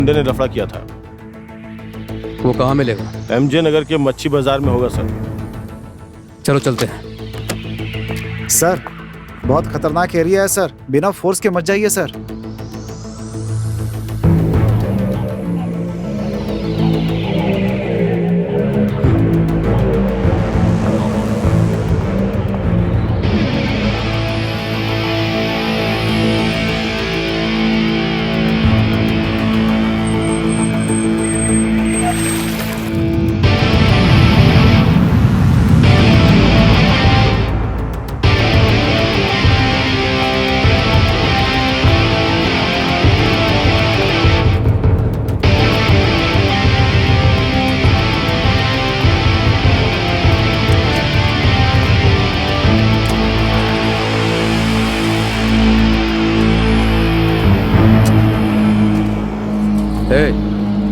गुंडे ने लफड़ा किया था। वो कहाँ मिलेगा? एमजे नगर के मच्छी बाजार में होगा सर। चलो चलते हैं। सर बहुत खतरनाक एरिया है सर, बिना फोर्स के मत जाइए सर।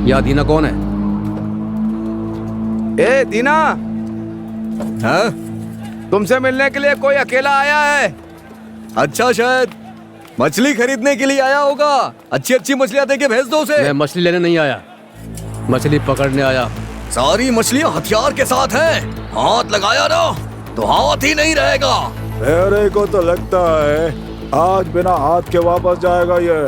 या दीना कौन है? ए दीना, हाँ? तुमसे मिलने के लिए कोई अकेला आया है। अच्छा, शायद मछली खरीदने के लिए आया होगा। अच्छी अच्छी मछलियां देके भेज दो उसे। मैं मछली लेने नहीं आया, मछली पकड़ने आया। सारी मछलियां हथियार के साथ हैं। हाथ लगाया ना तो हाथ ही नहीं रहेगा। मेरे को तो लगता है आज बिना हाथ के वापस जाएगा ये।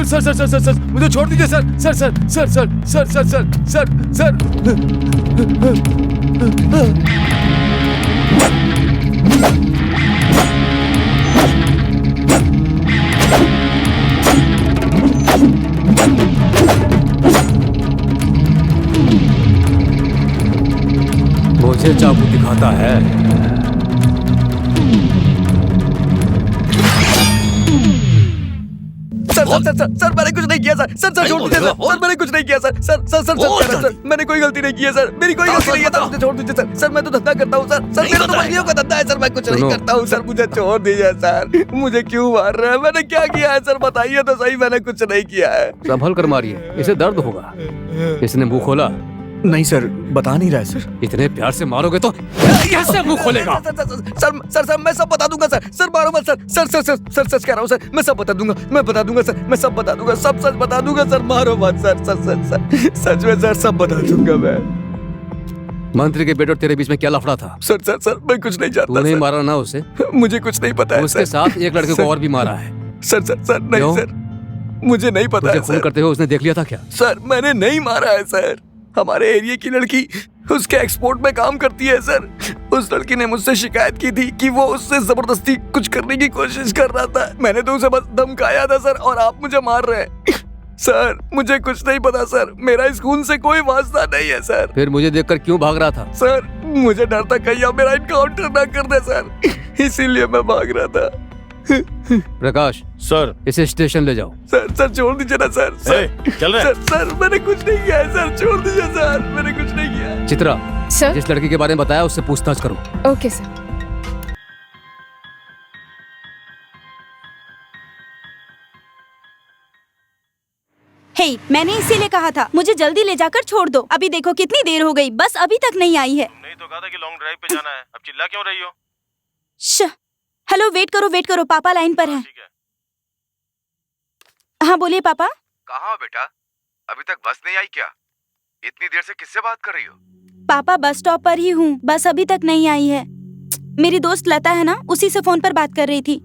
Sir sir sir sir sir मुझे छोड़ दीजिए sir. Sir sir sir sir sir sir sir sir sir मुझे चाकू दिखाता है। सर मैंने कुछ नहीं किया सर सर छोड़ दीजिए सर मैंने कुछ नहीं किया सर मैंने कोई गलती नहीं की है सर मेरी कोई गलती नहीं है सर मुझे छोड़ दीजिए सर मैं तो धंधा करता हूँ सर मेरा तो मछलियों का धंधा है सर मैं कुछ नहीं करता हूँ सर मुझे छोड़ दीजिए सर मुझे क्यों मार रहे हैं मैंने क्या किया है सर बताइए तो सही मैंने कुछ नहीं किया है। संभल कर मारिए, इसे दर्द होगा। इसने मुंह खोला? नहीं सर बता नहीं रहा है सर। इतने प्यार से मारोगे तो कैसे मुंह खोलेगा? सर मैं सब बता दूंगा सर मारो मत सर सच कह रहा हूँ सर मैं सब बता दूंगा मैं बता दूंगा सर मैं सब बता दूंगा सब सच बता दूंगा सर मारो मत सर सच में सर सब बता दूंगा मैं। मंत्री के बेटे और तेरे बीच में क्या लफड़ा था? सर मैं कुछ नहीं जानता। तूने मारा ना उसे? मुझे कुछ नहीं पता है। उसके साथ एक लड़के को और भी मारा है। सर नहीं सर मुझे नहीं पता है। खून करते हुए उसने देख लिया था क्या? सर मैंने नहीं मारा है सर। हमारे एरिया की लड़की उसके एक्सपोर्ट में काम करती है सर। उस लड़की ने मुझसे शिकायत की थी कि वो उससे जबरदस्ती कुछ करने की कोशिश कर रहा था। मैंने तो उसे बस धमकाया था सर और आप मुझे मार रहे हैं। सर मुझे कुछ नहीं पता सर मेरा इस खून से कोई वास्ता नहीं है सर। फिर मुझे देखकर क्यों भाग रहा था? सर मुझे डर था कहीं आप मेरा इनकाउंटर ना कर दे सर इसीलिए मैं भाग रहा था। प्रकाश सर इसे स्टेशन ले जाओ। सर छोड़ दीजिए ना सर चल रहे सर मैंने कुछ नहीं किया है सर छोड़ दीजिए सर मैंने कुछ नहीं किया है। चित्रा सर। जिस लड़की के बारे में बताया उससे पूछताछ करो। Okay sir. हे मैंने इसीलिए कहा था मुझे जल्दी ले जाकर छोड़ दो। अभी देखो कितनी देर हो गई बस अभी तक नहीं आई है। नहीं तो कहा था कि लॉन्ग ड्राइव पे जाना है अब चिल्ला क्यों रही हो? हेलो वेट करो पापा लाइन पर हैं। ठीक है। हाँ बोलिए पापा। कहाँ हो बेटा? अभी तक बस नहीं आई क्या? इतनी देर से किससे बात कर रही हो? पापा बस स्टॉप पर ही हूँ बस अभी तक नहीं आई है। मेरी दोस्त लता है ना उसी से फोन पर बात कर रही थी।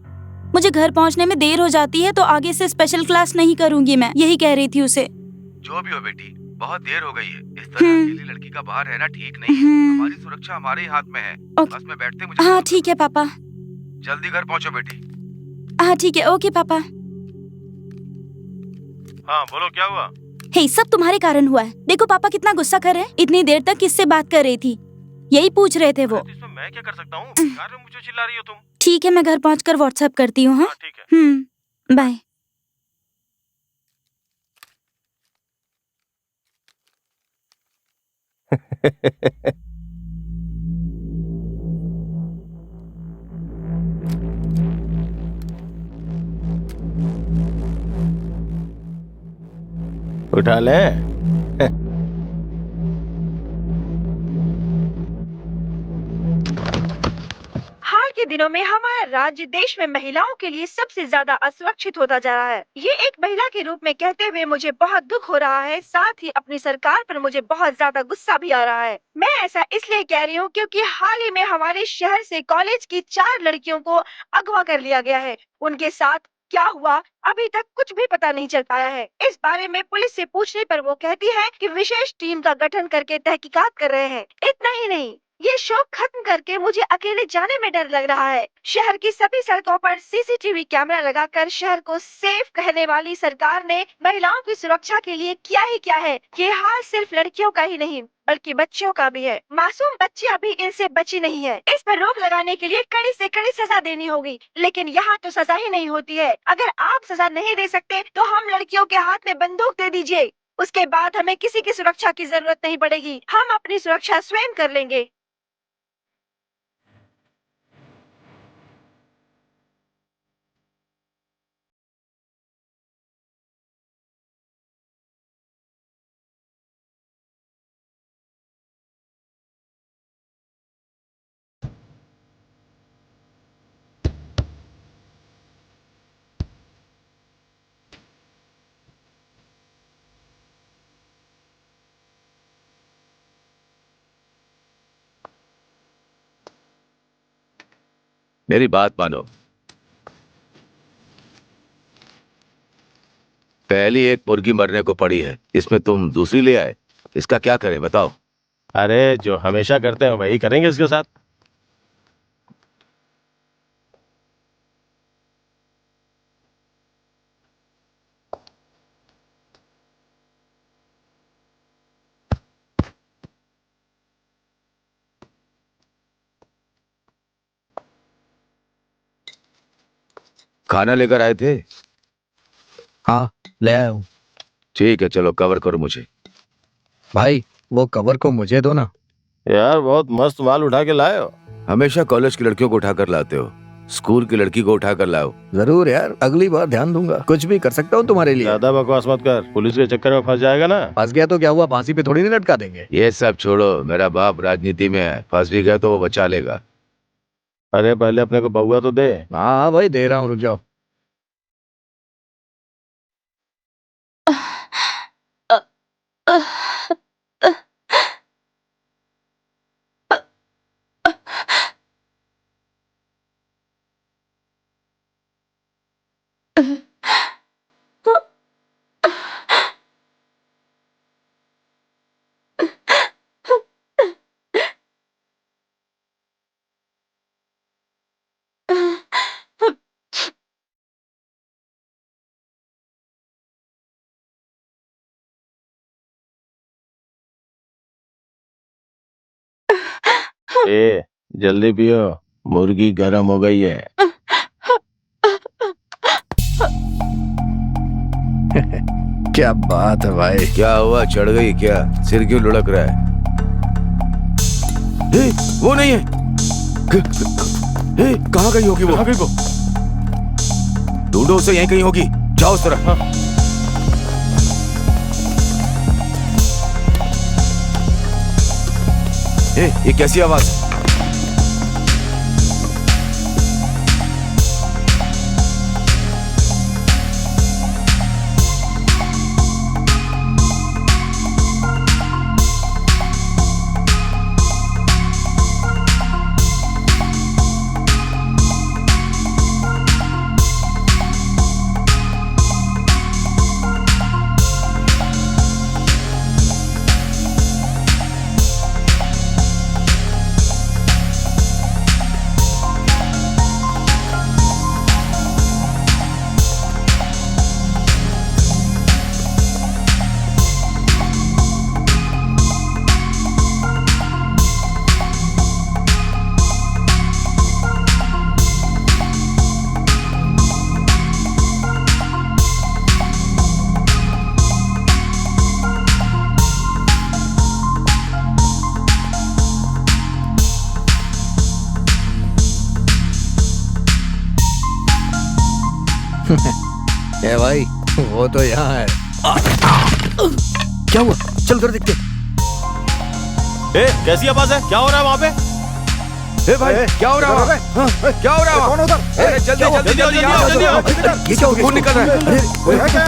मुझे घर पहुँचने में देर हो जाती है तो आगे से स्पेशल क्लास नहीं करूँगी मैं यही कह रही थी उसे। जो भी हो बेटी बहुत देर हो गई है। इस तरह अकेली लड़की का बाहर रहना ठीक नहीं है। हमारी सुरक्षा हमारे ही हाथ में है। बस में बैठते मुझे हाँ ठीक है पापा। जल्दी घर पहुँचो बेटी। हाँ ठीक है ओके पापा। हाँ बोलो क्या हुआ? हे सब तुम्हारे कारण हुआ है। देखो पापा कितना गुस्सा कर रहे हैं। इतनी देर तक किससे बात कर रही थी यही पूछ रहे थे वो। इसमें मैं क्या कर सकता हूँ? बेकार में मुझे चिल्ला रही हो तुम। ठीक है मैं घर पहुँचकर व्हाट्सएप करती हूँ। हाँ ठीक है। बाय। उठा ले। हाल के दिनों में हमारा राज्य देश में महिलाओं के लिए सबसे ज्यादा असुरक्षित होता जा रहा है। ये एक महिला के रूप में कहते हुए मुझे बहुत दुख हो रहा है। साथ ही अपनी सरकार पर मुझे बहुत ज्यादा गुस्सा भी आ रहा है। मैं ऐसा इसलिए कह रही हूँ क्योंकि हाल ही में हमारे शहर से कॉलेज की 4 लड़कियों को अगवा कर लिया गया है। उनके साथ क्या हुआ अभी तक कुछ भी पता नहीं चल पाया है। इस बारे में पुलिस से पूछने पर वो कहती है कि विशेष टीम का गठन करके तहकीकात कर रहे हैं। इतना ही नहीं ये शो खत्म करके मुझे अकेले जाने में डर लग रहा है। शहर की सभी सड़कों पर सीसीटीवी कैमरा लगाकर शहर को सेफ कहने वाली सरकार ने महिलाओं की सुरक्षा के लिए किया ही क्या है। ये हाल सिर्फ लड़कियों का ही नहीं बल्कि बच्चियों का भी है। मासूम बच्चियां भी इनसे बची नहीं है। इस पर रोक लगाने के लिए कड़ी से कड़ी सजा देनी होगी लेकिन यहाँ तो सजा ही नहीं होती है। अगर आप सजा नहीं दे सकते तो हम लड़कियों के हाथ में बंदूक दे दीजिए। उसके बाद हमें किसी की सुरक्षा की जरूरत नहीं पड़ेगी। हम अपनी सुरक्षा स्वयं कर लेंगे। मेरी बात मानो। पहली एक मुर्गी मरने को पड़ी है इसमें तुम दूसरी ले आए। इसका क्या करें बताओ? अरे जो हमेशा करते हैं वही करेंगे इसके साथ। खाना लेकर आए थे? हाँ ले आया हूँ। ठीक है, चलो कवर करो मुझे। भाई वो कवर को मुझे दो ना। यार बहुत मस्त माल उठा के लाए हो। हमेशा कॉलेज की लड़कियों को उठाकर लाते हो, स्कूल की लड़की को उठाकर लाओ। जरूर यार, अगली बार ध्यान दूंगा। कुछ भी कर सकता हूँ तुम्हारे लिए। ज्यादा बकवास मत कर, पुलिस के चक्कर में फंस जाएगा ना। फंस गया तो क्या हुआ, फांसी पे थोड़ी नहीं लटका देंगे। ये सब छोड़ो, मेरा बाप राजनीति में है, फंस भी गया तो वो बचा लेगा। अरे पहले अपने को बहुआ तो दे। हाँ भाई दे रहा हूँ, रुक जाओ। ए जल्दी पियो, मुर्गी गर्म हो गई है। क्या बात है भाई। क्या हुआ, चढ़ गई क्या? सिर क्यों लुढ़क रहा है? वो नहीं है। कहाँ गई होगी वो? कहाँ गई वो? ढूंढो उसे, यहीं कहीं होगी। जाओ उस तरफ। हाँ। ये कैसी आवाज? ए भाई वो तो यहाँ है। क्या हुआ, चल उधर देखते। ए कैसी आवाज है? क्या हो रहा है वहाँ पे? ए भाई क्या हो रहा है? क्या हो रहा है? कौन उधर? अरे जल्दी जल्दी जल्दी जल्दी आओ। ये क्या हो गया? खून निकल रहा है। अरे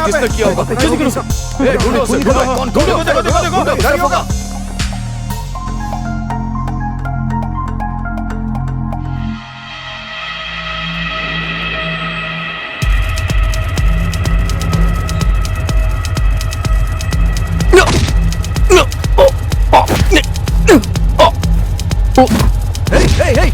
किसने किया होगा? जल्दी करो। ए ढूंढो उसे, ढूंढो। कौन? ढूंढो, देखो देखो देखो, इधर होगा।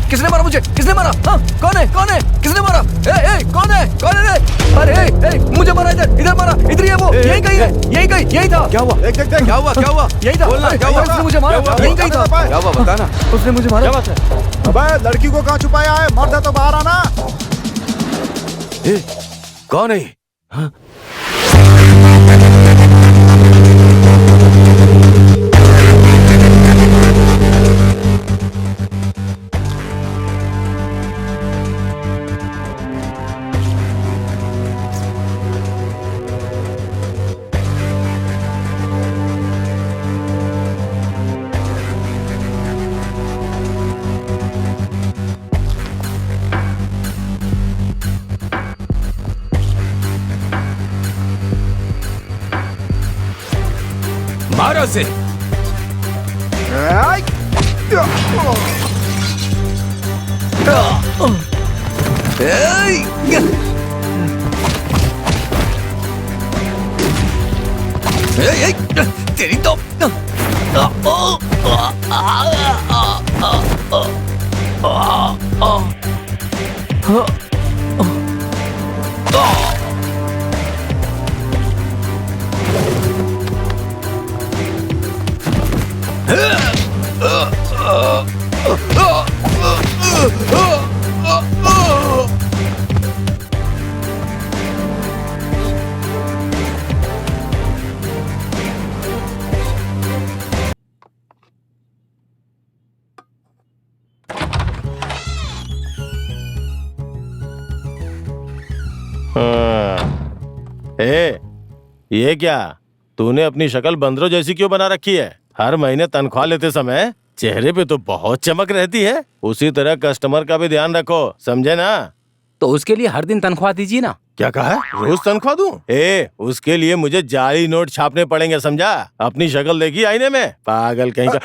किसने मारा मुझे? किसने मारा? हाँ कौन है? कौन है? किसने मारा? कौन है? कौन है? अरे मुझे मारा, इधर मारा, इधर ही है वो। यही कहीं है, यही कहीं, यही था। क्या हुआ? देख देख देख। क्या हुआ? क्या हुआ? यही था। बोलना, क्या हुआ? उसने मुझे मारा, यही कहीं था। क्या हुआ बता ना। उसने मुझे मारा। क्या बात है? अबे लड़की को कहाँ छुपाया है? मर्द है तो बाहर आना। कौन है? हाँ? मारो से। तेरी तो ये क्या, तूने अपनी शक्ल बंदरों जैसी क्यों बना रखी है? हर महीने तनख्वाह लेते समय चेहरे पे तो बहुत चमक रहती है। उसी तरह कस्टमर का भी ध्यान रखो, समझे ना? तो उसके लिए हर दिन तनख्वाह दीजिए ना। क्या कहा है? रोज तनख्वाह दूं? उसके लिए मुझे जाली नोट छापने पड़ेंगे, समझा? अपनी शक्ल देखी आईने में? पागल कहीं का।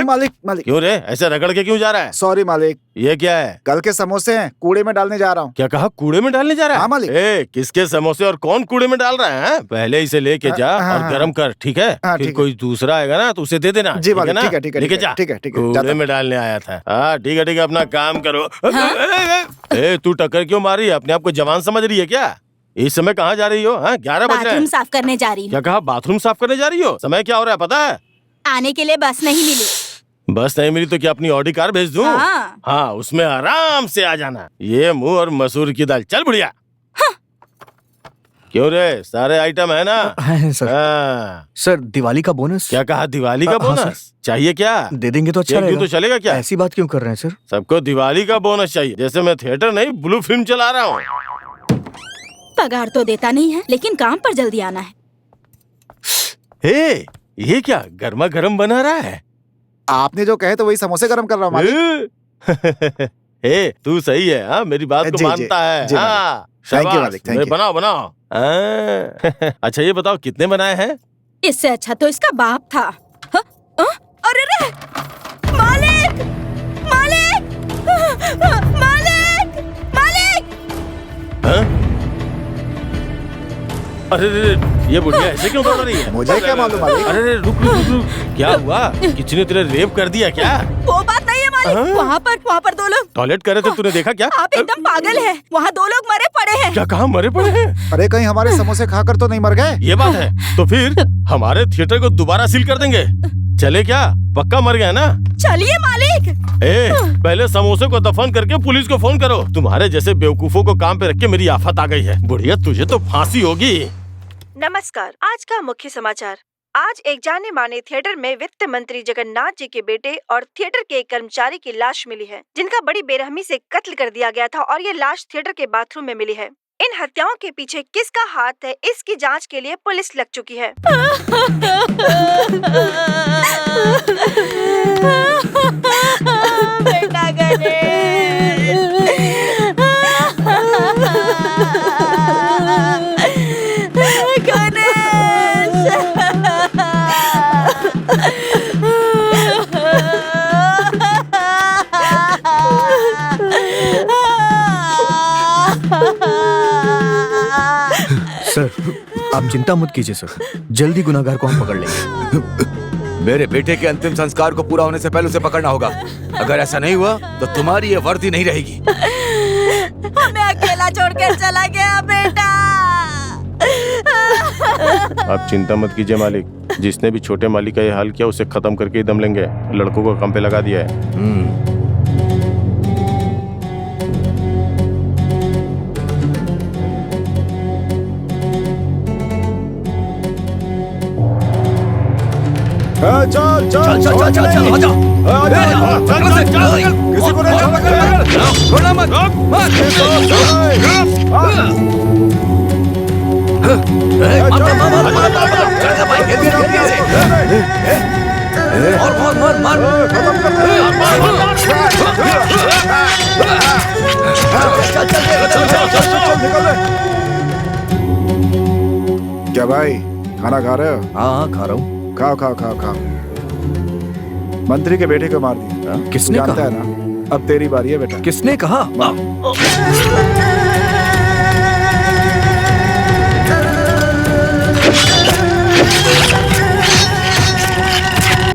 मालिक मालिक। क्यों रे, ऐसे रगड़ के क्यों जा रहा है? सॉरी मालिक। ये क्या है? कल के समोसे हैं, कूड़े में डालने जा रहा हूँ। क्या कहा? कूड़े में डालने जा रहा है? हाँ मालिक। किसके समोसे और कौन कूड़े में डाल रहा है? पहले इसे लेके जा और गरम कर, ठीक है? फिर कोई दूसरा आएगा ना तो उसे दे देना। जी मालिक, ठीक है ठीक है लेके जा। ठीक है ठीक है। कूड़े में डालने आया था। हाँ ठीक है, अपना काम करो। तू टक्कर क्यों मारी है? अपने आप को जवान समझ रही है क्या? इस समय कहाँ जा रही हो? 11 बज रहे हैं। बाथरूम साफ करने जा रही हूँ। क्या कहा? बाथरूम साफ करने जा रही हो? समय क्या हो रहा है पता है? आने के लिए बस नहीं मिली। बस नहीं मिली तो क्या अपनी ऑडी कार भेज दूं? हाँ, उसमें आराम से आ जाना। ये मुंह और मसूर की दाल, चल बुढ़िया। हाँ। क्यों रे, सारे आइटम है ना? है सर। सर दिवाली का बोनस। क्या कहा? दिवाली का बोनस चाहिए क्या? दे देंगे तो अच्छा रहेगा। तो चलेगा क्या? ऐसी बात क्यों कर रहे हैं सर? सबको दिवाली का बोनस चाहिए, जैसे मैं थिएटर नहीं ब्लू फिल्म चला रहा हूँ। पगार तो देता नहीं है, लेकिन काम पर जल्दी आना है। ये क्या गर्मा गर्म बना रहा है? आपने जो कहे तो वही समोसे गरम कर रहा हूँ मालिक। तू सही है, हाँ मेरी बात को मानता है। हाँ, थैंक यू मालिक, थैंक यू। बनाओ बनाओ। अच्छा ये बताओ कितने बनाए हैं? इससे अच्छा तो इसका बाप था। अरे रे मालिक मालिक मालिक मालिक। अरे ये बुढ़िया ऐसे क्यों दौड़ रही है? मुझे क्या मालूम मालिक। अरे रुक रुक रुक, क्या हुआ? किसी ने तेरे रेप कर दिया क्या? वो बात नहीं है मालिक। वहाँ पर 2 लोग टॉयलेट कर रहे थे, तूने देखा क्या? आप एकदम पागल हैं। वहाँ 2 लोग मरे पड़े हैं। क्या कहा? मरे पड़े हैं? अरे कहीं हमारे समोसे खाकर तो नहीं मर गए? ये बात है तो फिर हमारे थिएटर को दोबारा सील कर देंगे। चले क्या? पक्का मर गया ना? चलिए मालिक। पहले समोसे को दफन करके पुलिस को फोन करो। तुम्हारे जैसे बेवकूफों को काम पे रख के मेरी आफत आ गई है। बुढ़िया तुझे तो फांसी होगी। नमस्कार, आज का मुख्य समाचार। आज एक जाने माने थिएटर में वित्त मंत्री जगन्नाथ जी के बेटे और थिएटर के एक कर्मचारी की लाश मिली है, जिनका बड़ी बेरहमी से कत्ल कर दिया गया था और ये लाश थिएटर के बाथरूम में मिली है। इन हत्याओं के पीछे किसका हाथ है, इसकी जांच के लिए पुलिस लग चुकी है। बेटा सर आप चिंता मत कीजिए सर, जल्दी गुनाहगार को हम पकड़ लेंगे। मेरे बेटे के अंतिम संस्कार को पूरा होने से पहले उसे पकड़ना होगा। अगर ऐसा नहीं हुआ तो तुम्हारी ये वर्दी नहीं रहेगी। हमें अकेला छोड़कर चला गया बेटा। आप चिंता मत कीजिए मालिक, जिसने भी छोटे मालिक का ये हाल किया उसे खत्म करके ही दम लेंगे। लड़कों को काम पे लगा दिया है। चल चल चल चल चल चल चल आजा। किसी को नहीं पकड़। छोड़ना मत। क्या भाई खाना खा रहे हो? हाँ खा रहा हूँ। खाओ खाओ खाओ खाओ। मंत्री के बेटे को मार दिया। किसने जानता कहा? है ना, अब तेरी बारी है बेटा। किसने कहा?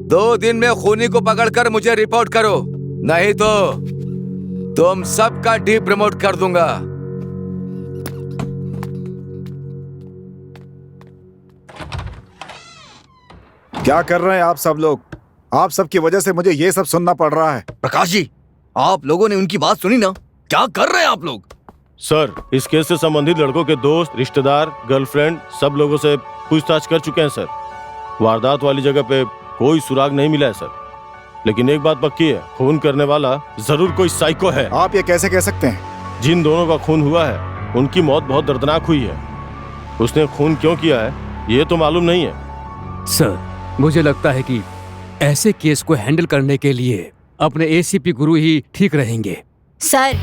2 दिन में खूनी को पकड़कर मुझे रिपोर्ट करो, नहीं तो तुम सबका डी प्रमोट कर दूंगा। क्या कर रहे हैं आप सब लोग? आप सबकी वजह से मुझे ये सब सुनना पड़ रहा है। प्रकाश जी, आप लोगों ने उनकी बात सुनी ना? क्या कर रहे हैं आप लोग? सर, इस केस से संबंधित लड़कों के दोस्त, रिश्तेदार, गर्लफ्रेंड सब लोगों से पूछताछ कर चुके हैं सर। वारदात वाली जगह पे कोई सुराग नहीं मिला है सर, लेकिन एक बात पक्की है, खून करने वाला जरूर कोई साइको है। आप ये कैसे कह सकते हैं? जिन दोनों का खून हुआ है उनकी मौत बहुत दर्दनाक हुई है। उसने खून क्यों किया है ये तो मालूम नहीं है। सर, मुझे लगता है कि ऐसे केस को हैंडल करने के लिए अपने एसीपी गुरु ही ठीक रहेंगे। सर,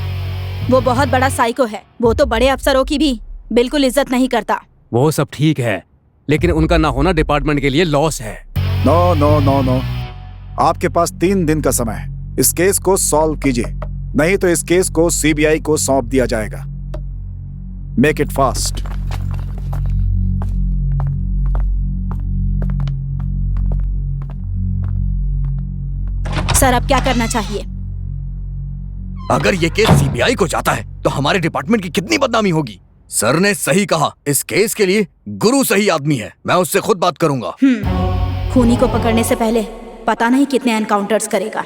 वो बहुत बड़ा साइको है। वो तो बड़े अफसरों की भी बिल्कुल इज्जत नहीं करता। वो सब ठीक है, लेकिन उनका ना होना डिपार्टमेंट के लिए लॉस है। नो नो नो नो, आपके पास 3 दिन का समय है। इस केस को सॉल्व कीजिए, नहीं तो इस केस को सीबीआई को सौंप दिया जाएगा। Make it fast. सर, अब क्या करना चाहिए? अगर ये केस सीबीआई को जाता है तो हमारे डिपार्टमेंट की कितनी बदनामी होगी। सर ने सही कहा, इस केस के लिए गुरु सही आदमी है। मैं उससे खुद बात करूंगा। खूनी को पकड़ने से पहले पता नहीं कितने एनकाउंटर्स करेगा।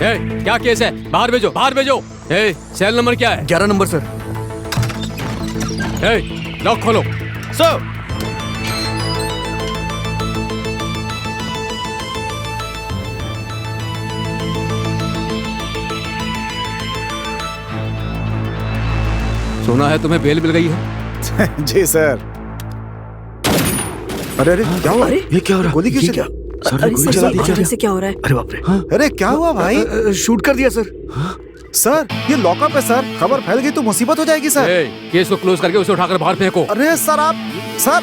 क्या केस है? बाहर भेजो, बाहर भेजो। सेल नंबर क्या है? 11 नंबर सर। लॉक खोलो। सर, सुना है तुम्हें बेल मिल गई है? जी सर। अरे अरे क्या हुआ? ये क्या हो रहा है? गोली क्यों चला? सर गोली चला दी। क्या हो रहा है? अरे बाप रे। अरे क्या हुआ भाई? शूट कर दिया सर। सर ये लॉकअप है सर, खबर फैल गई तो मुसीबत हो जाएगी सर। केस को क्लोज करके उसे उठाकर बाहर फेंको। अरे सर आप सर,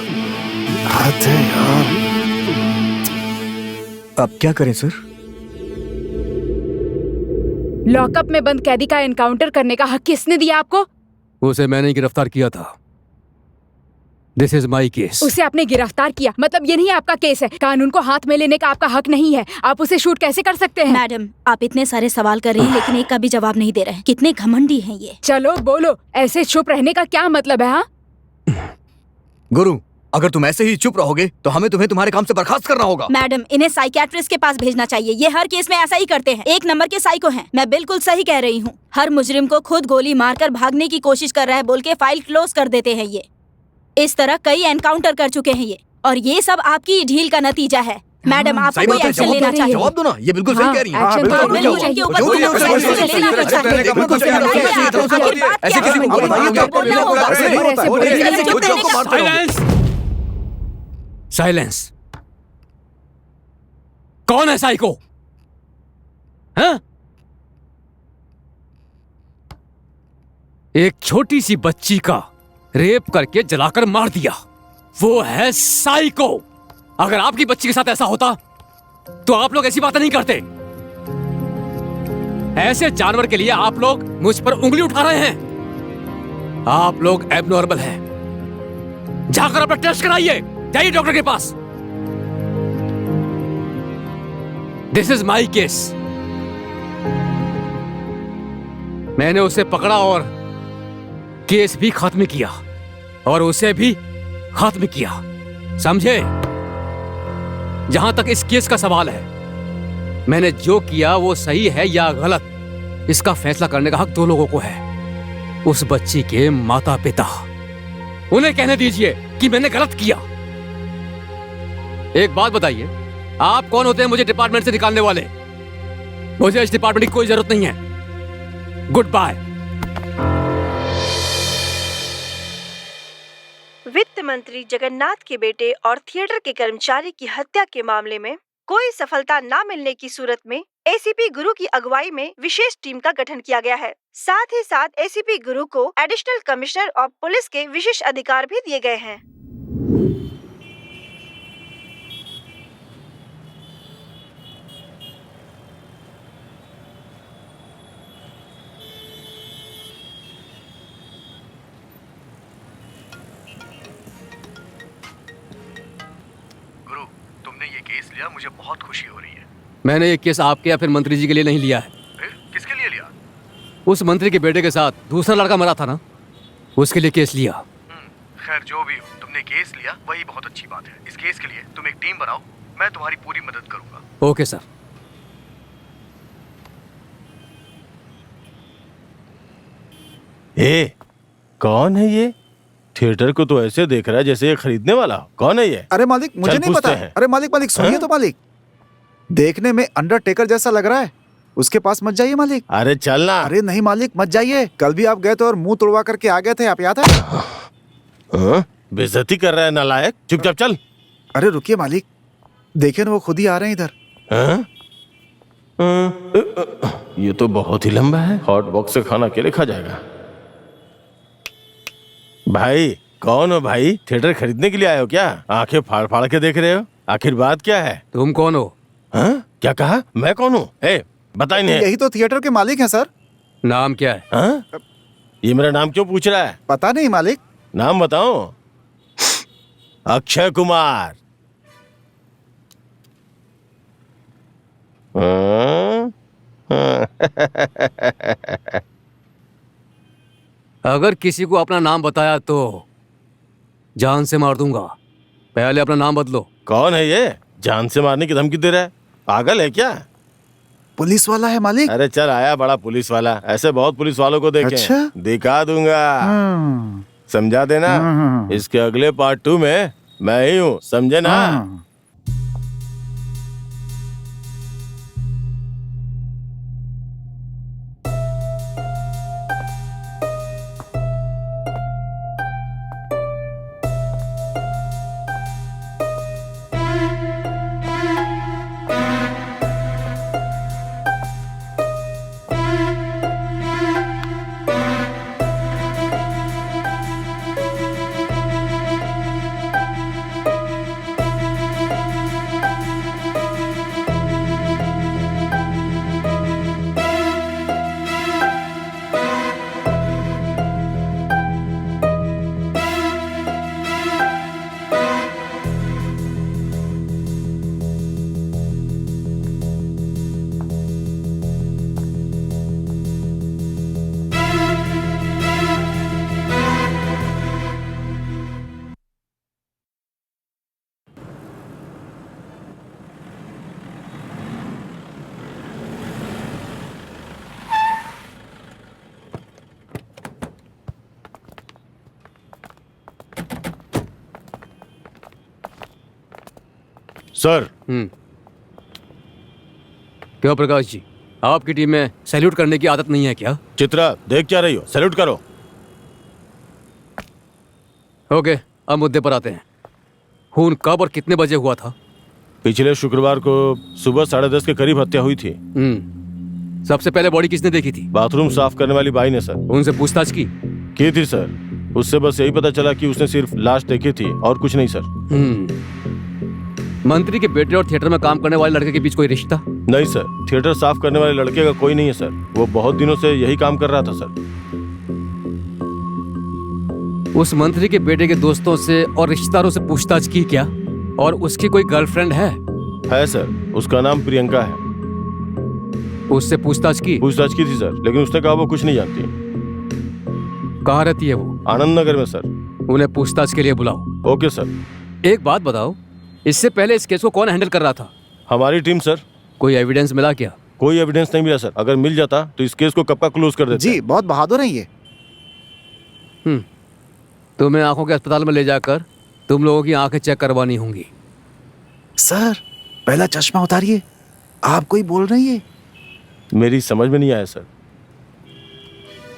अरे यार अब क्या करें सर? लॉकअप में बंद कैदी का एनकाउंटर करने का हक किसने दिया आपको? उसे मैंने गिरफ्तार किया था। This is my case. उसे आपने गिरफ्तार किया, मतलब ये नहीं आपका केस है। कानून को हाथ में लेने का आपका हक नहीं है। आप उसे शूट कैसे कर सकते हैं? मैडम, आप इतने सारे सवाल कर रही हैं लेकिन एक का भी जवाब नहीं दे रहे हैं। कितने घमंडी हैं ये। चलो बोलो, ऐसे चुप रहने का क्या मतलब है? हाँ, गुरु, अगर तुम ऐसे ही चुप रहोगे तो हमें तुम्हें तुम्हारे काम से बर्खास्त करना होगा। मैडम, इन्हें साइकियाट्रिस्ट के पास भेजना चाहिए। ये हर केस में ऐसा ही करते हैं। 1 नंबर के साइको हैं। मैं बिल्कुल सही कह रही हूँ। हर मुजरिम को खुद गोली मारकर भागने की कोशिश कर रहा है बोल के फाइल क्लोज कर देते हैं ये। इस तरह कई एनकाउंटर कर चुके हैं ये, और ये सब आपकी ढील का नतीजा है। मैडम, आपको कोई एक्शन लेना चाहिए। जवाब दो ना, ये बिल्कुल सही कह रही है। एक्शन तो बिल्कुल इनके ऊपर कोई एक्शन लेना पड़ता है। ऐसे किसी को बोलना होगा। साइलेंस। कौन है साइको? हाँ? एक छोटी सी बच्ची का रेप करके जलाकर मार दिया, वो है साइको। अगर आपकी बच्ची के साथ ऐसा होता तो आप लोग ऐसी बातें नहीं करते। ऐसे जानवर के लिए आप लोग मुझ पर उंगली उठा रहे हैं। आप लोग एबनॉर्मल हैं। जाकर अपना टेस्ट कराइए, जाइए डॉक्टर के पास। This is my case. मैंने उसे पकड़ा और केस भी खत्म किया और उसे भी खत्म किया, समझे? जहां तक इस केस का सवाल है, मैंने जो किया वो सही है या गलत, इसका फैसला करने का हक 2 लोगों को है। उस बच्ची के माता पिता। उन्हें कहने दीजिए कि मैंने गलत किया। एक बात बताइए, आप कौन होते हैं मुझे डिपार्टमेंट से निकालने वाले? मुझे इस डिपार्टमेंट की कोई जरूरत नहीं है। Good bye. वित्त मंत्री जगन्नाथ के बेटे और थिएटर के कर्मचारी की हत्या के मामले में कोई सफलता न मिलने की सूरत में एसीपी गुरु की अगुवाई में विशेष टीम का गठन किया गया है। साथ ही साथ एसीपी गुरु को एडिशनल कमिश्नर ऑफ पुलिस के विशेष अधिकार भी दिए गए हैं। केस लिया, मुझे बहुत खुशी हो रही है। मैंने ये केस आपके या फिर मंत्री जी के लिए नहीं लिया है। फिर किसके लिए लिया? उस मंत्री के बेटे के साथ दूसरा लड़का मरा था ना, उसके लिए केस लिया। खैर जो भी हो, तुमने केस लिया वही बहुत अच्छी बात है। इस केस के लिए तुम एक टीम बनाओ, मैं तुम्हारी पूरी मदद करूंगा। Okay sir. कौन है ये? थिएटर को तो ऐसे देख रहा है जैसे ये खरीदने वाला हो। कौन है ये? अरे मालिक, मुझे नहीं पता। अरे मालिक सुनिए तो मालिक, देखने में अंडरटेकर जैसा लग रहा है। उसके पास मत जाइए मालिक। अरे चल ना। अरे नहीं मालिक, मत जाइए। कल भी आप गए थे और मुंह तोड़वा करके आ गए थे, आप याद है? हाँ? बेइज्जती कर रहा है नालायक, चुपचाप चल। अरे रुकिए मालिक, देखिए ना वो खुद ही आ रहे हैं इधर। हाँ? ये तो बहुत ही लंबा है, हॉट बॉक्स से खाना अकेले खा जाएगा। भाई कौन हो भाई? थिएटर खरीदने के लिए आए हो क्या? आंखें फाड़ फाड़ के देख रहे हो, आखिर बात क्या है? तुम कौन हो? हाँ? क्या कहा? मैं कौन हूँ? बताइए नहीं। यही तो थिएटर के मालिक हैं सर। नाम क्या है? हाँ? ये मेरा नाम क्यों पूछ रहा है? पता नहीं मालिक। नाम बताओ। अक्षय कुमार। अगर किसी को अपना नाम बताया तो जान से मार दूंगा। पहले अपना नाम बदलो। कौन है ये? जान से मारने की धमकी दे रहा है? पागल है क्या? पुलिस वाला है मालिक। अरे चल आया बड़ा पुलिस वाला। ऐसे बहुत पुलिस वालों को देखे। अच्छा? दिखा दूंगा। समझा देना। इसके अगले पार्ट 2 में मैं ही हूँ, समझे ना? सर। क्यों प्रकाश जी, आपकी टीम में सैल्यूट करने की आदत नहीं है क्या? चित्रा देख क्या रही हो? सैल्यूट करो। ओके, अब मुद्दे पर आते हैं। खून कब और कितने बजे हुआ था? पिछले शुक्रवार को सुबह 10:30 के करीब हत्या हुई थी। सबसे पहले बॉडी किसने देखी थी? बाथरूम साफ करने वाली बाई ने सर। उनसे पूछताछ की थी सर। उससे बस यही पता चला कि उसने सिर्फ लाश देखी थी और कुछ नहीं सर। मंत्री के बेटे और थिएटर में काम करने वाले लड़के के बीच कोई रिश्ता? नहीं सर, थिएटर साफ करने वाले लड़के का कोई नहीं है सर। वो बहुत दिनों से यही काम कर रहा था सर। उस मंत्री के बेटे के दोस्तों से और रिश्तेदारों से पूछताछ की क्या? और उसकी कोई गर्लफ्रेंड है? है सर, उसका नाम प्रियंका है। उससे पूछताछ की थी सर, लेकिन उसने कहा वो कुछ नहीं जानती। कहाँ रहती है वो? आनंद नगर में सर। उन्हें पूछताछ के लिए बुलाओ। Okay sir. एक बात बताओ, इससे पहले इस केस को कौन हैंडल कर रहा था? हमारी टीम सर। कोई एविडेंस मिला क्या? कोई एविडेंस नहीं मिला सर। अगर मिल जाता तो इस केस को कब का क्लोज कर देते। जी बहुत बहादुर हैं ये। तुम्हें आंखों के अस्पताल में ले जाकर तुम लोगों की आंखें चेक करवानी होंगी। सर पहला चश्मा उतारिए। आप कोई बोल रही है? मेरी समझ में नहीं आया सर।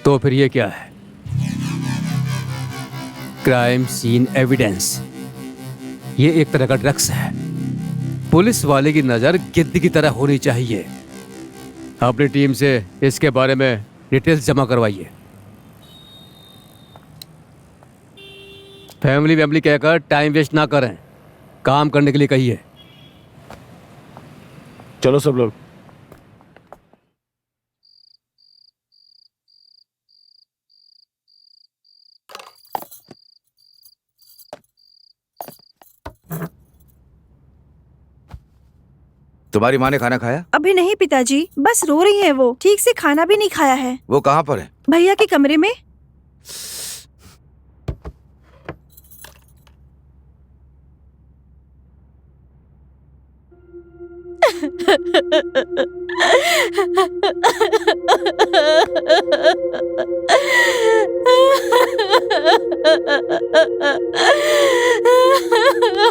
तो फिर ये क्या है? Crime scene evidence. ये एक तरह का ड्रग्स है। पुलिस वाले की नजर गिद्ध की तरह होनी चाहिए। अपनी टीम से इसके बारे में डिटेल्स जमा करवाइए। फैमिली कहकर टाइम वेस्ट ना करें, काम करने के लिए कहिए। चलो सब लोग। तुम्हारी माँ ने खाना खाया? अभी नहीं पिताजी, बस रो रही है वो। ठीक से खाना भी नहीं खाया है। वो कहाँ पर है? भैया के कमरे में।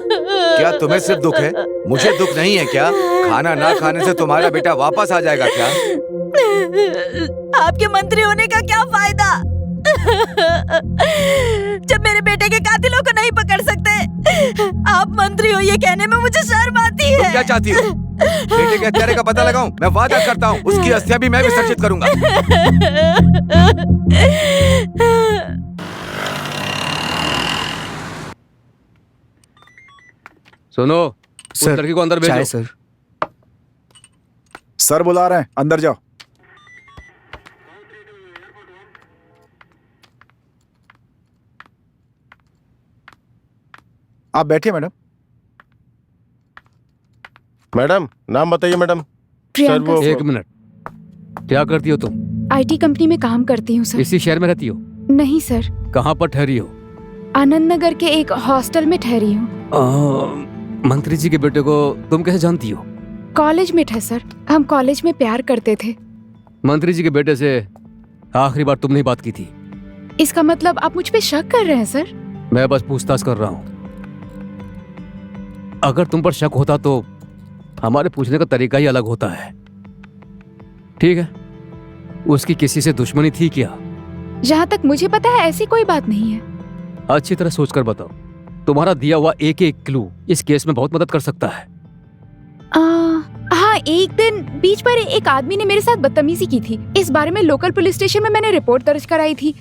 क्या तुम्हें सिर्फ दुख है? मुझे दुख नहीं है क्या? खाना ना खाने से तुम्हारा बेटा वापस आ जाएगा क्या? आपके मंत्री होने का क्या फायदा जब मेरे बेटे के कातिलों को नहीं पकड़ सकते। आप मंत्री हो ये कहने में मुझे शर्म आती है। तुम क्या चाहती हो? बेटे के हत्यारे का पता लगाऊं? मैं वादा करता हूँ उसकी अस्थियां भी मैं विसर्जित करूंगा। सुनो, उस सर, लड़की को अंदर चाय भेजो। सर। सर बुला रहे हैं, अंदर जाओ। आप बैठिए मैडम। मैडम नाम बताइए मैडम। प्रियंका वो- एक मिनट, क्या करती हो तुम? आईटी कंपनी में काम करती हूँ सर। इसी शहर में रहती हो? नहीं सर, कहाँ पर ठहरी हो? आनंद नगर के एक हॉस्टल में ठहरी हूँ। मंत्री जी के बेटे को तुम कैसे जानती हो? कॉलेज में थे सर, हम कॉलेज में प्यार करते थे। मंत्री जी के बेटे से आखिरी बार तुमने ही बात की थी। इसका मतलब आप मुझ पे शक कर रहे हैं सर? मैं बस पूछताछ कर रहा हूँ। अगर तुम पर शक होता तो हमारे पूछने का तरीका ही अलग होता है। ठीक है, उसकी किसी से दुश्मनी थी क्या? जहाँ तक मुझे पता है ऐसी कोई बात नहीं है। अच्छी तरह सोचकर बताओ, तुम्हारा दिया हुआ एक एक क्लू इस केस में बहुत मदद कर सकता है। हाँ, एक दिन बीच पर एक आदमी ने मेरे साथ बदतमीजी की थी। इस बारे में लोकल पुलिस स्टेशन में मैंने रिपोर्ट दर्ज कराई थी।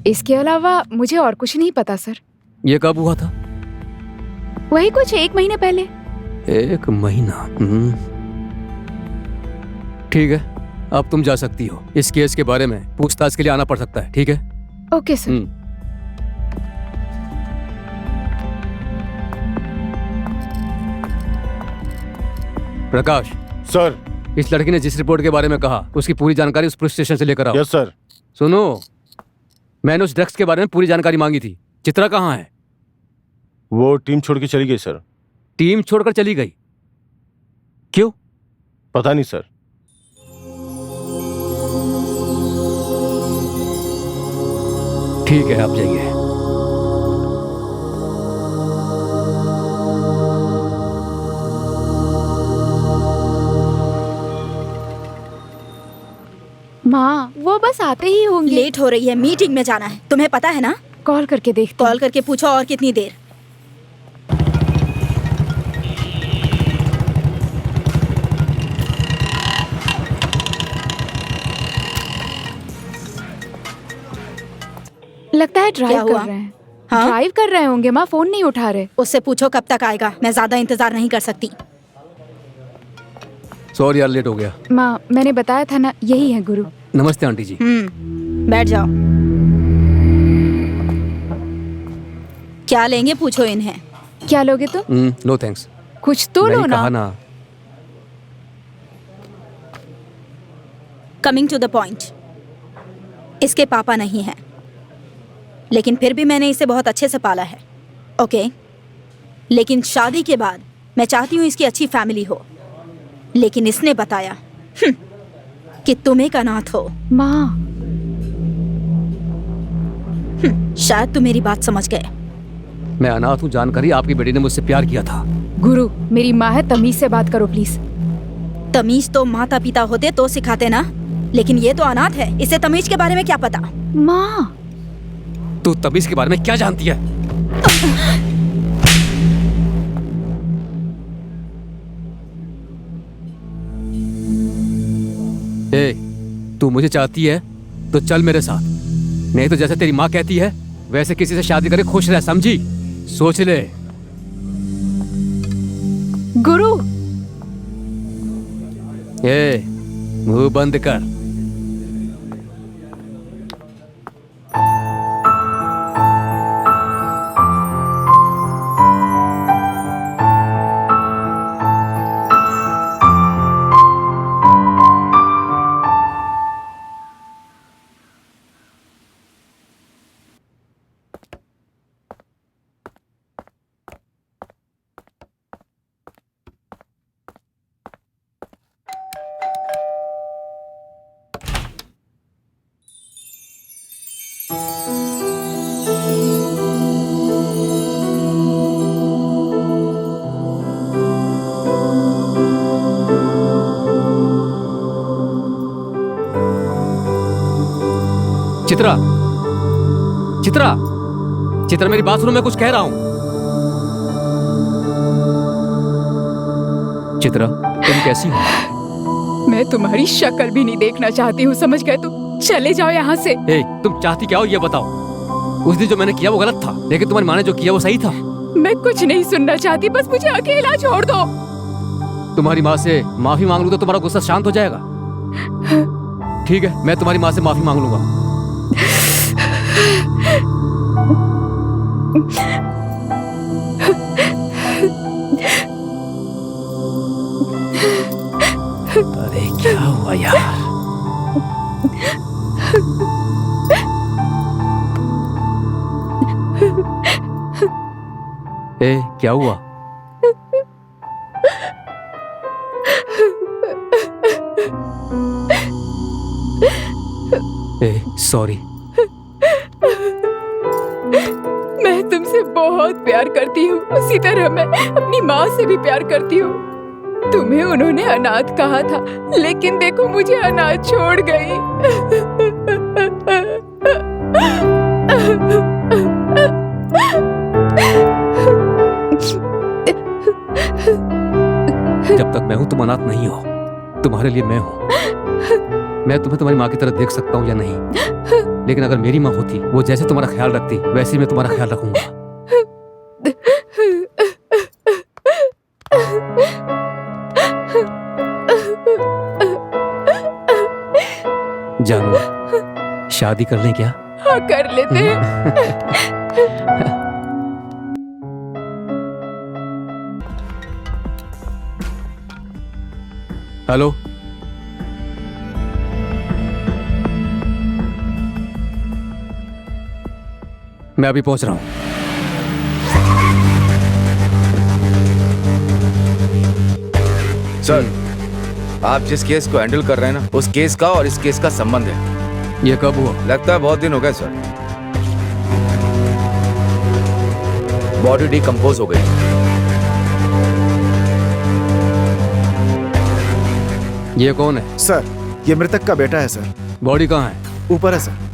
इसके अलावा मुझे और कुछ नहीं पता सर। ये कब हुआ था? वही कुछ 1 महीने पहले। 1 महीना? ठीक है, अब तुम जा सकती हो। इस केस के बारे में पूछताछ के लिए आना पड़ सकता है। ठीक है? Okay sir. प्रकाश सर। इस लड़की ने जिस रिपोर्ट के बारे में कहा उसकी पूरी जानकारी उस पुलिस स्टेशन से लेकर आओ। Yes sir. सुनो, मैंने उस ड्रग्स के बारे में पूरी जानकारी मांगी थी। चित्रा कहाँ है? वो टीम छोड़ के चली गई सर। टीम छोड़कर चली गई? क्यों? पता नहीं सर। ठीक है, आप जाइए। माँ, वो बस आते ही होंगे। लेट हो रही है, मीटिंग में जाना है, तुम्हें पता है ना? कॉल करके देखते हैं। कॉल करके पूछो और कितनी देर। लगता है क्या ड्राइव हुआ? कर रहे हैं। हाँ? ड्राइव कर रहे होंगे माँ, फोन नहीं उठा रहे। उससे पूछो कब तक आएगा, मैं ज्यादा इंतजार नहीं कर सकती। सॉरी यार, लेट हो गया। माँ, मैंने बताया था ना, यही है गुरु। नमस्ते आंटी जी। बैठ जाओ। क्या लेंगे पूछो इन्हें। क्या लोगे तुम? No thanks. कुछ तो लो नहीं कहा ना। ना। कमिंग टू द पॉइंट, इसके पापा नहीं हैं, लेकिन फिर भी मैंने इसे बहुत अच्छे से पाला है। ओके, लेकिन शादी के बाद मैं चाहती हूँ इसकी अच्छी फैमिली हो, लेकिन इसने बताया कि तुम एक अनाथ हो। माँ, शायद तुम मेरी बात समझ गए। मैं अनाथ हूँ जानकर ही आपकी बेटी ने मुझसे प्यार किया था। गुरु, मेरी माँ है, तमीज से बात करो प्लीज। तमीज तो माता पिता होते तो सिखाते ना, लेकिन ये तो अनाथ है, इसे तमीज के बारे में क्या पता। माँ, तू तमीज के बारे में क्या जानती है? ए, तू मुझे चाहती है तो चल मेरे साथ, नहीं तो जैसे तेरी माँ कहती है वैसे किसी से शादी करके खुश रह, समझी? सोच ले। गुरु। ए, मुंह बंद कर। चित्रा, चित्रा, चित्रा मेरी बात सुनो, मैं कुछ कह रहा हूं। चित्रा, तुम कैसी हो? मैं तुम्हारी शक्ल भी नहीं देखना चाहती हूँ, समझ गए तुम? चले जाओ यहाँ से। ए, तुम चाहती क्या हो ये बताओ? उस दिन जो मैंने किया वो गलत था, लेकिन तुम्हारी माँ ने जो किया वो सही था। मैं कुछ नहीं सुनना चाहती, बस मुझे अकेला छोड़ दो। तुम्हारी माँ से माफी मांग लूं तो तुम्हारा गुस्सा शांत हो जाएगा। ठीक है, मैं तुम्हारी माँ से माफी मांग लूंगा। अरे क्या हुआ यार? ए, क्या हुआ? ए, सॉरी। मैं तुमसे बहुत प्यार करती हूँ, उसी तरह मैं अपनी माँ से भी प्यार करती हूँ। तुम्हें उन्होंने अनाथ कहा था, लेकिन देखो मुझे अनाथ छोड़ गई। जब तक मैं हूं तुम अनाथ नहीं हो, तुम्हारे लिए मैं हूं। मैं तुम्हें तुम्हारी माँ की तरह देख सकता हूँ या नहीं, लेकिन अगर मेरी माँ होती, वो जैसे तुम्हारा ख्याल रखती वैसे ही मैं तुम्हारा ख्याल रखूंगा। जानू, शादी कर लें क्या? हाँ, कर लेते हैं। हेलो, मैं अभी पहुंच रहा हूं। सर, आप जिस केस को हैंडल कर रहे हैं ना, उस केस का और इस केस का संबंध है। ये कब हुआ? लगता है बहुत दिन हो गए सर। बॉडी डिकम्पोज हो गई। ये कौन है? सर, ये मृतक का बेटा है सर। बॉडी कहाँ है? ऊपर है सर।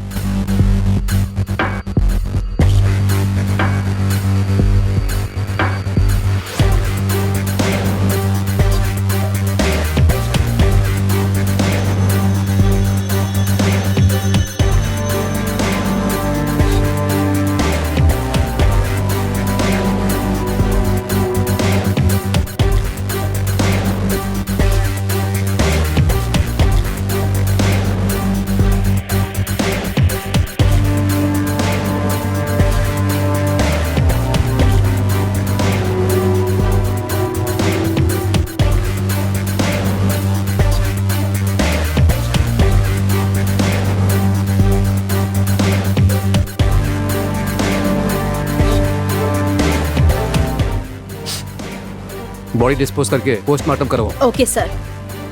बॉडी डिस्पोज करके पोस्टमार्टम करवाओ। Okay sir.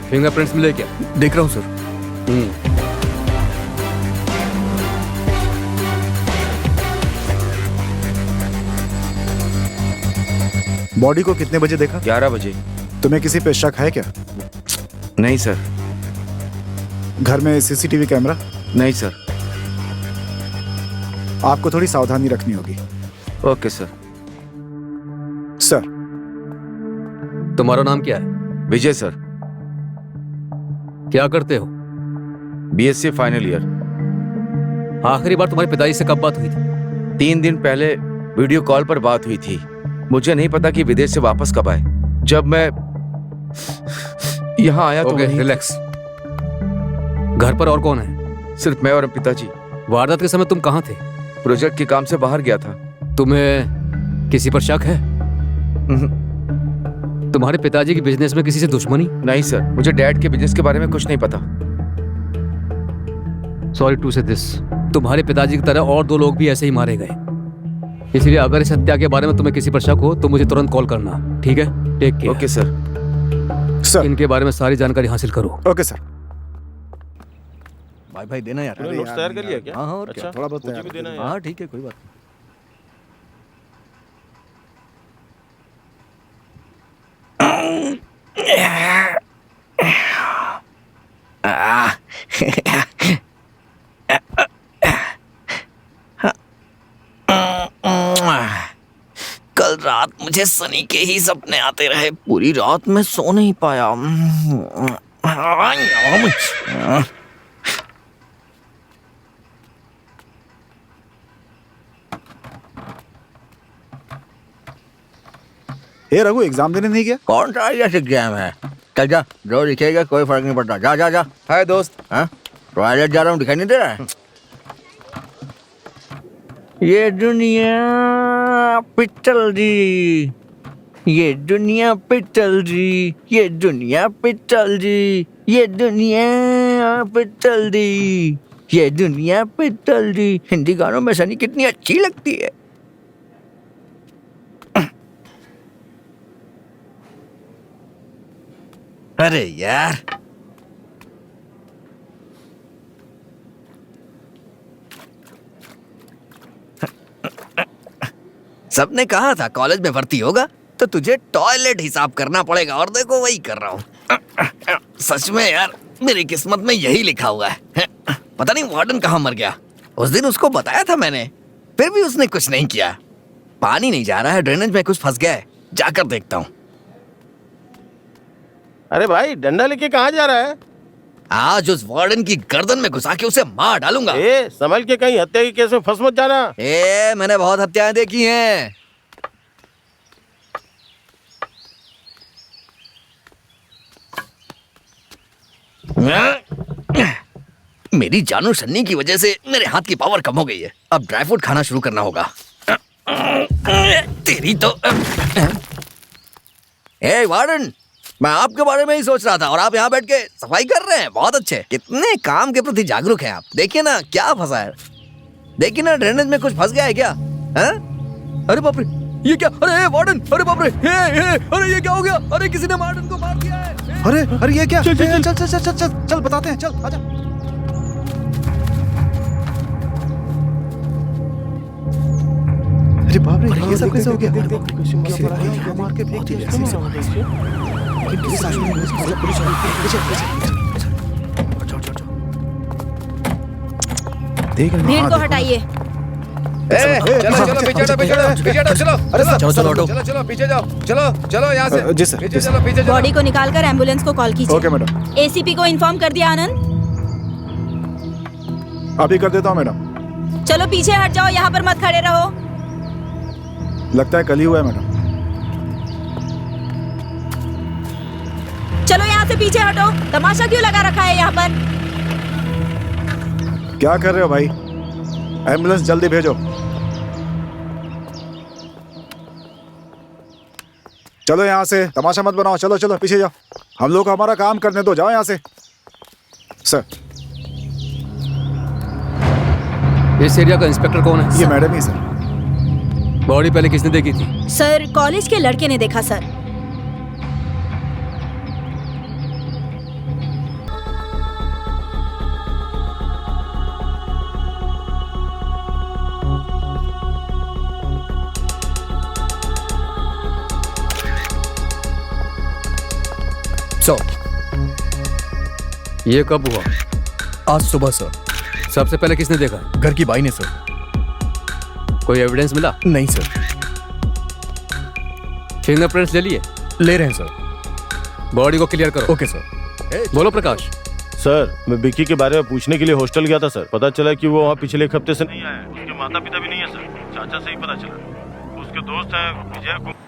फिंगरप्रिंट्स मिले क्या? देख रहा हूँ सर। बॉडी को कितने बजे देखा? 11 बजे। तुम्हें किसी पे शक है क्या? नहीं सर। घर में सीसीटीवी कैमरा? नहीं सर। आपको थोड़ी सावधानी रखनी होगी। Okay sir. सर, तुम्हारा नाम क्या है? विजय सर। क्या करते हो? BSc final year. आखिरी बार तुम्हारे पिताजी से कब बात हुई थी? 3 दिन पहले वीडियो कॉल पर बात हुई थी। मुझे नहीं पता कि विदेश से वापस कब आए। जब मैं यहाँ आया तो ओके, रिलैक्स। घर पर और कौन है? सिर्फ मैं और पिताजी। वारदात के समय तुम कहाँ थे? प्रोजेक्ट के काम से बाहर गया था। तुम्हें किसी पर शक है? तुम्हारे पिताजी की बिजनेस में किसी से दुश्मनी? नहीं सर, मुझे डैड के बिजनेस के बारे में कुछ नहीं पता। सॉरी टू से दिस, तुम्हारे पिताजी की तरह और 2 लोग भी ऐसे ही मारे गए। इसलिए अगर इस हत्या के बारे में तुम्हें किसी पर शक हो तो मुझे तुरंत कॉल करना, ठीक है? Take care. Okay sir. Sir. इनके बारे में सारी जानकारी हासिल करो। Okay sir. भाई देना यार। तूने नोट्स तैयार कर लिया क्या? हाँ, और अच्छा, क्या, थोड़ा बहुत मुझे तैयार भी देना है हाँ यार। ठीक है, कोई बात कल रात मुझे सनी के ही सपने आते रहे, पूरी रात मैं सो नहीं पाया। हे रघु, एग्जाम देने नहीं गया? कौन सा एग्जाम है? चल जा, जो लिखेगा कोई फर्क नहीं पड़ता। जा जा जा। हाय दोस्त। हाँ, टॉयलेट जा रहा हूँ, दिखाई नहीं दे रहा है? ये दुनिया पिटल जी, ये दुनिया पिटल जी, ये दुनिया पिटल जी, ये दुनिया पिटल जी, ये दुनिया पिटल जी। हिंदी गानों में सनी कितनी अच्छी लगती है। अरे यार, सबने कहा था कॉलेज में भर्ती होगा तो तुझे टॉयलेट हिसाब करना पड़ेगा, और देखो वही कर रहा हूँ। सच में यार, मेरी किस्मत में यही लिखा हुआ है। पता नहीं वार्डन कहाँ मर गया। उस दिन उसको बताया था मैंने, फिर भी उसने कुछ नहीं किया। पानी नहीं जा रहा है, ड्रेनेज में कुछ फंस गया है, जाकर देखता हूँ। अरे भाई, डंडा लेके कहाँ जा रहा है? आज उस वार्डन की गर्दन में घुसा के उसे मार डालूंगा। ए, संभल के, कहीं हत्या के केस में फंस मत जाना। मैंने बहुत हत्याएं देखी हैं। मेरी जानू सन्नी की वजह से मेरे हाथ की पावर कम हो गई है। अब ड्राई फ्रूट खाना शुरू करना होगा। तेरी तो वार्डन, मैं आपके बारे में ही सोच रहा था और आप यहाँ बैठ के सफाई कर रहे हैं। बहुत अच्छे, कितने काम के प्रति जागरूक हैं आप। देखिए ना क्या फंसा है, देखिए ना ड्रेनेज में कुछ फंस गया है क्या? अरे बाप रे, ये क्या? अरे वार्डन, अरे बाप रे, अरे ये क्या हो गया? अरे किसी ने वार्डन को मार दिया है। अरे ये क्या? चल चल चल चल चल चल चल बताते हैं, चल आजा। अरे बाप रे, ये सब कैसे हो गया? किसी ने मार के फेंक दिया। भीड़ को हटाइए। चलो चलो पीछे हटो, पीछे हटो, पीछे हटो, चलो अरे सर, चलो चलो, हटो। चलो चलो पीछे जाओ, चलो चलो यहाँ से। जी सर, पीछे चलो, पीछे चलो। बॉडी को निकालकर एम्बुलेंस को कॉल कीजिए। Okay madam. एसीपी को इन्फॉर्म कर दिया आनंद? अभी कर देता हूँ मैडम। चलो पीछे हट जाओ, यहाँ पर मत खड़े रहो। लगता है कल ही हुआ है मैडम। चलो यहाँ से पीछे हटो, तमाशा क्यों लगा रखा है यहाँ पर? क्या कर रहे हो भाई? एम्बुलेंस जल्दी भेजो। चलो यहाँ से, तमाशा मत बनाओ। चलो चलो पीछे जाओ, हम लोग को हमारा काम करने दो। जाओ यहाँ से। सर, इस एरिया का इंस्पेक्टर कौन है? ये मैडम ही सर। बॉडी पहले किसने देखी थी? सर, कॉलेज के लड़के ने देखा सर। ये कब हुआ? आज सुबह सर। सबसे पहले किसने देखा? घर की बाई ने सर। कोई एविडेंस मिला? नहीं सर। फिंगरप्रिंट्स ले लिए? ले रहे हैं सर। बॉडी को क्लियर करो। Okay sir. बोलो प्रकाश। सर, मैं विक्की के बारे में पूछने के लिए हॉस्टल गया था सर। पता चला कि वो वहाँ पिछले एक हफ्ते से नहीं आया है। उसके माता पिता भी नहीं है सर, चाचा से ही पता चला। उसके दोस्त है विजय को।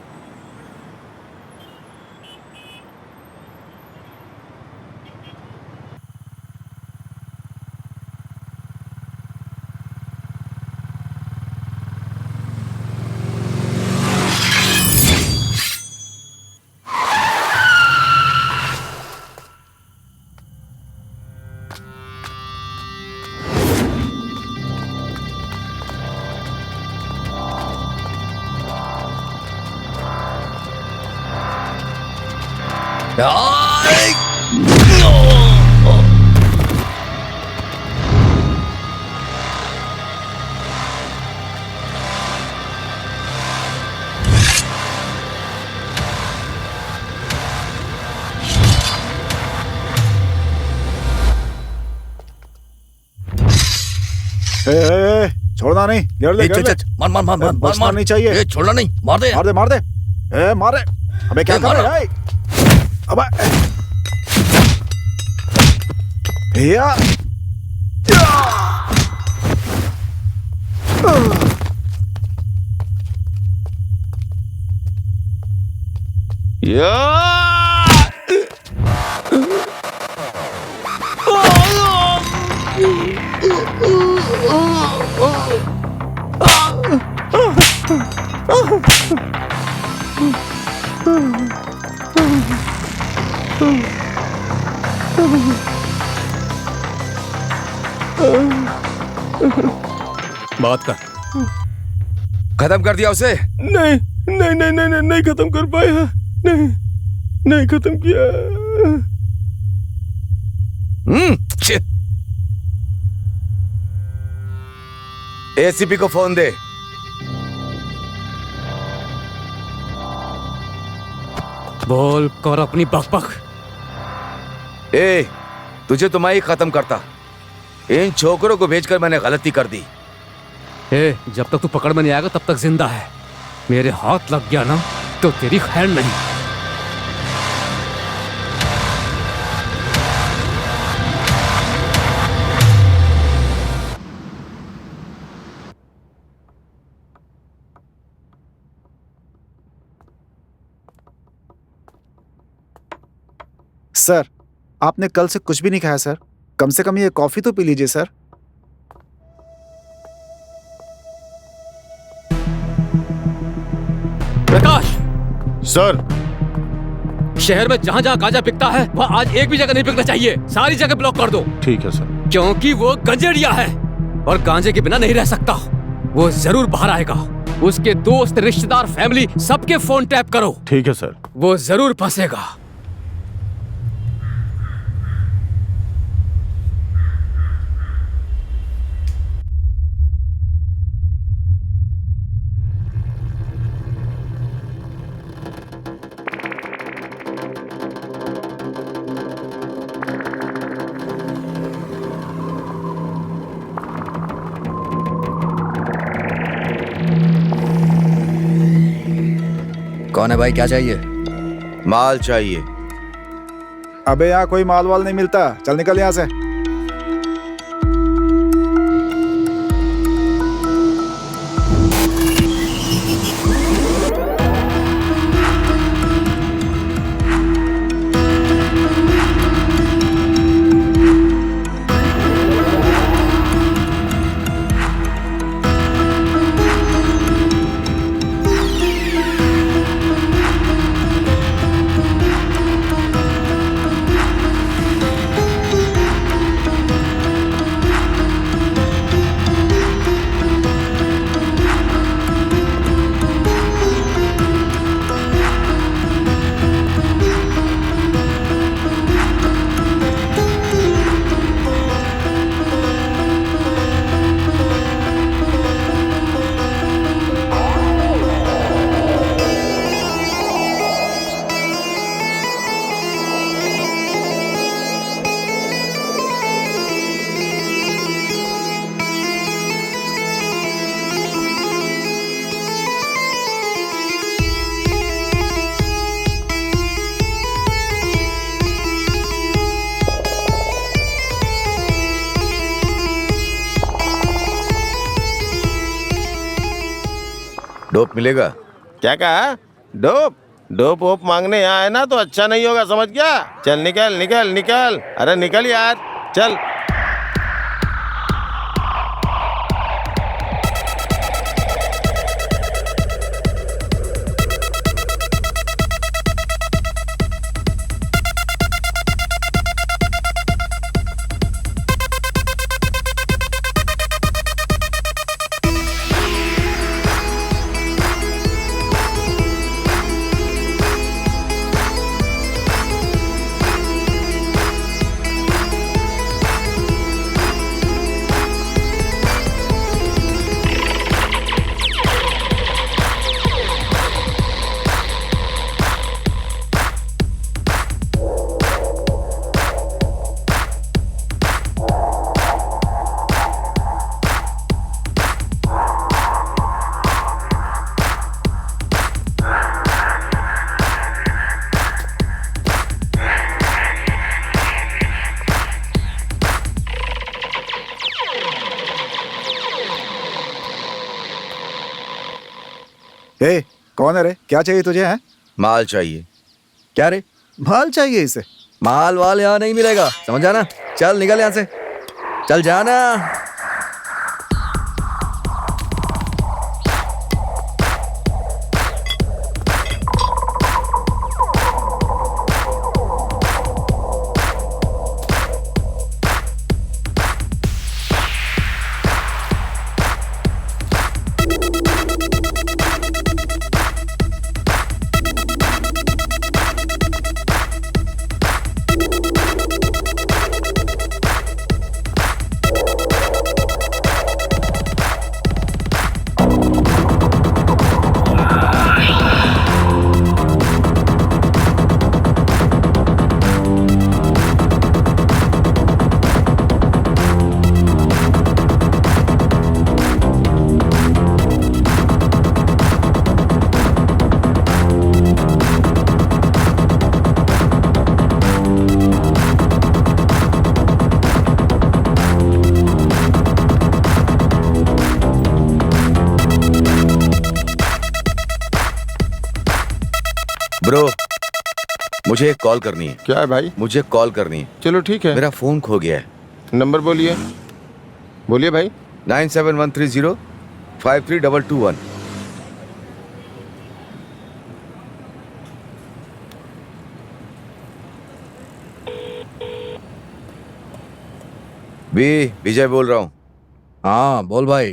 छोड़ना नहीं, घेर ले, घेर ले। मार मार मार मार मार बचना मार नहीं चाहिए। ए, छोड़ना नहीं, मार दे मार दे, मार दे। ए, मार दे। अबे क्या कर रहा है? अबे या बात कर। खत्म कर दिया उसे? नहीं नहीं नहीं नहीं नहीं, नहीं खत्म कर पाया, नहीं नहीं खत्म किया। एसीपी को फोन दे। बोल कर अपनी बकबक। ए, तुझे तो मैं ही खत्म करता। इन छोकरों को भेजकर मैंने गलती कर दी। ए, जब तक तू पकड़ में नहीं आएगा तब तक जिंदा है। मेरे हाथ लग गया ना तो तेरी खैर नहीं। सर, आपने कल से कुछ भी नहीं खाया सर। कम से कम ये कॉफी तो पी लीजिए सर। प्रकाश सर, शहर में जहाँ जहाँ गांजा बिकता है वहाँ आज एक भी जगह नहीं बिकना चाहिए। सारी जगह ब्लॉक कर दो। ठीक है सर। क्योंकि वो गंजेड़िया है और गांजे के बिना नहीं रह सकता। वो जरूर बाहर आएगा। उसके दोस्त, रिश्तेदार, फैमिली सबके फोन टैप करो। ठीक है सर। वो जरूर फंसेगा। कौन है भाई, क्या चाहिए? माल चाहिए। अबे यहाँ कोई माल वाल नहीं मिलता, चल निकल यहाँ से। डोप मिलेगा? क्या कहा? डोप? डोप वोप मांगने यहाँ आए ना तो अच्छा नहीं होगा, समझ गया? चल निकल निकल निकल, अरे निकल यार, चल। ए, कौन है रे? क्या चाहिए तुझे? है माल चाहिए। क्या रे? माल चाहिए इसे? माल वाल यहाँ नहीं मिलेगा, समझा ना? चल निकल यहाँ से, चल जाना। ब्रो, मुझे एक कॉल करनी है। क्या है भाई? मुझे कॉल करनी है। चलो ठीक है। मेरा फोन खो गया है। नंबर बोलिए। बोलिए भाई। 9713053221। विजय बोल रहा हूँ। हाँ बोल भाई।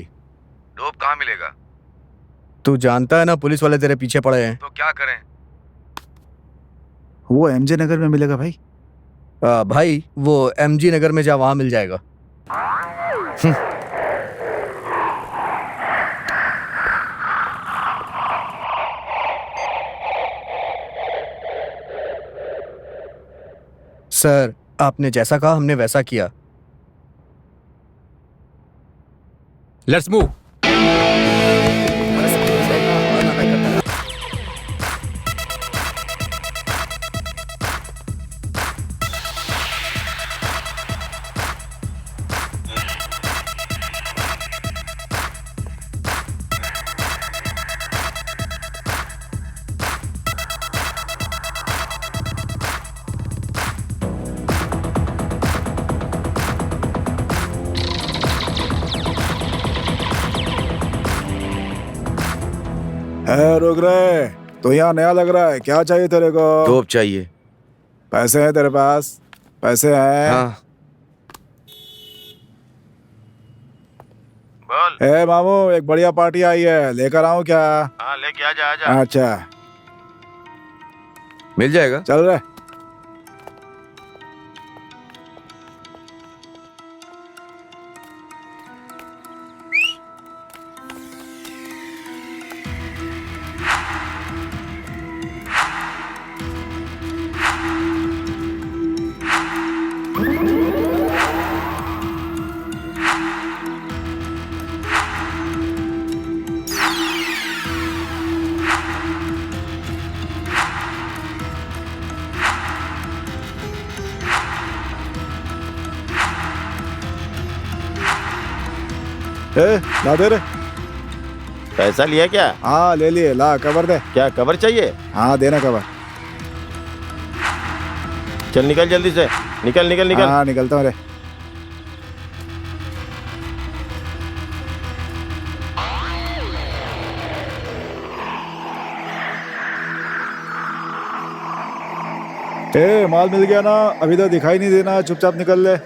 डोप कहाँ मिलेगा? तू जानता है ना पुलिस वाले तेरे पीछे पड़े हैं। तो क्या करें? वो एमजे नगर में मिलेगा भाई। भाई वो एमजी नगर में जा, वहां मिल जाएगा। सर, आपने जैसा कहा हमने वैसा किया। Let's move. रुक रहे, तो यहाँ नया लग रहा है। क्या चाहिए तेरे को? डोप चाहिए। पैसे हैं तेरे पास? पैसे हैं? हाँ। बोल। ए मामू, एक बढ़िया पार्टी आई है, लेकर आऊं क्या? हाँ लेके आजा आजा। अच्छा मिल जाएगा। चल रहे। ला दे रे। पैसा लिया क्या? हाँ ले लिए। ला कवर दे। क्या कवर चाहिए? हाँ देना कवर। चल निकल जल्दी से। निकल निकल निकल। हाँ निकलता हूँ रे। ए माल मिल गया ना? अभी तो दिखाई नहीं देना, चुपचाप निकल ले।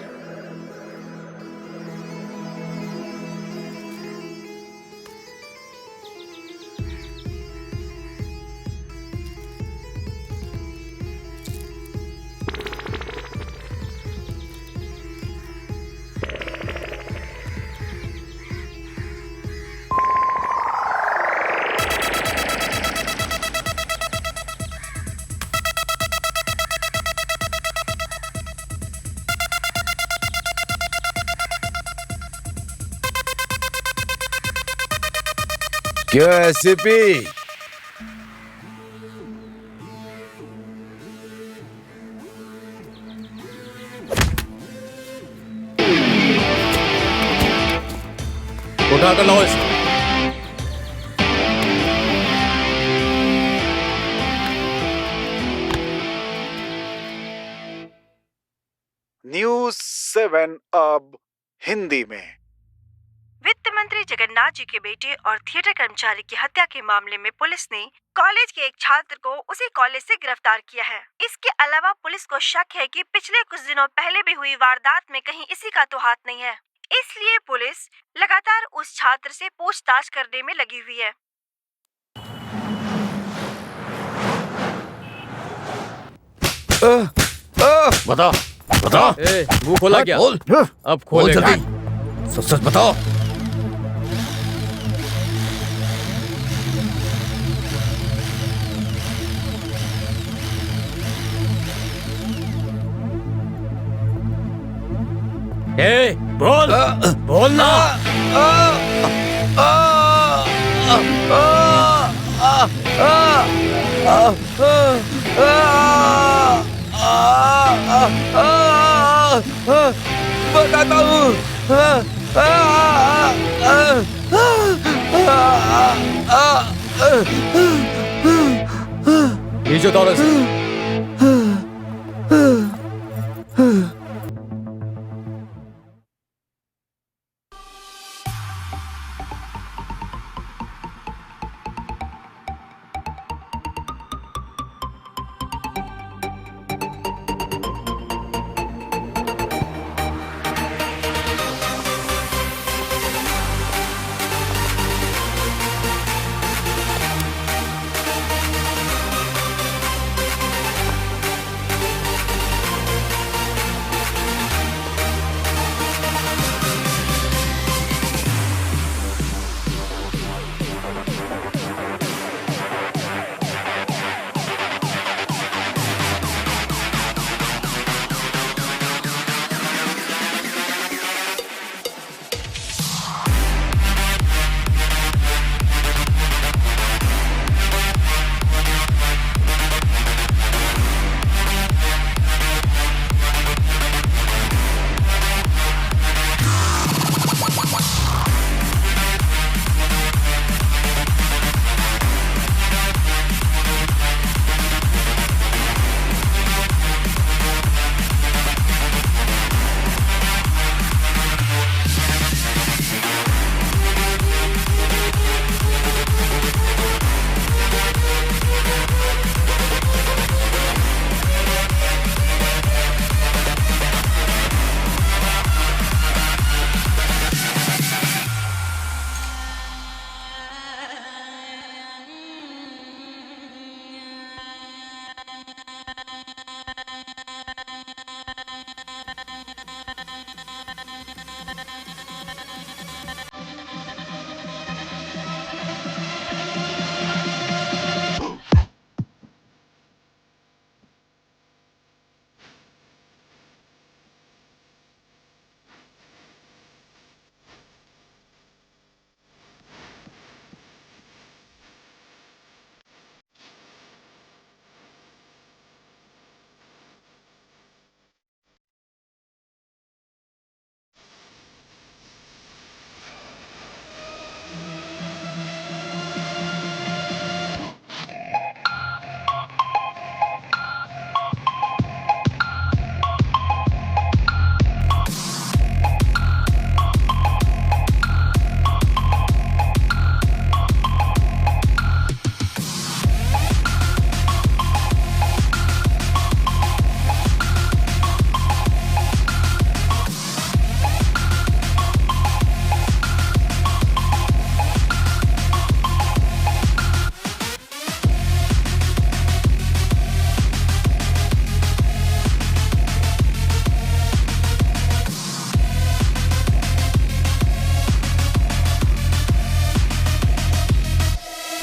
क्यों एससीपी? उठा कर लाओ इसको। 7 अब हिंदी में। वित्त मंत्री जगन्नाथ जी के बेटे और थिएटर कर्मचारी की हत्या के मामले में पुलिस ने कॉलेज के एक छात्र को उसी कॉलेज से गिरफ्तार किया है। इसके अलावा पुलिस को शक है कि पिछले कुछ दिनों पहले भी हुई वारदात में कहीं इसी का तो हाथ नहीं है। इसलिए पुलिस लगातार उस छात्र से पूछताछ करने में लगी हुई है। बता बता। मुंह खोला क्या? बोल अब बोल खोलेगा। जल्दी, सच सच बताओ। बोल बोल ना। बताता हूँ। भेजो दौलत से।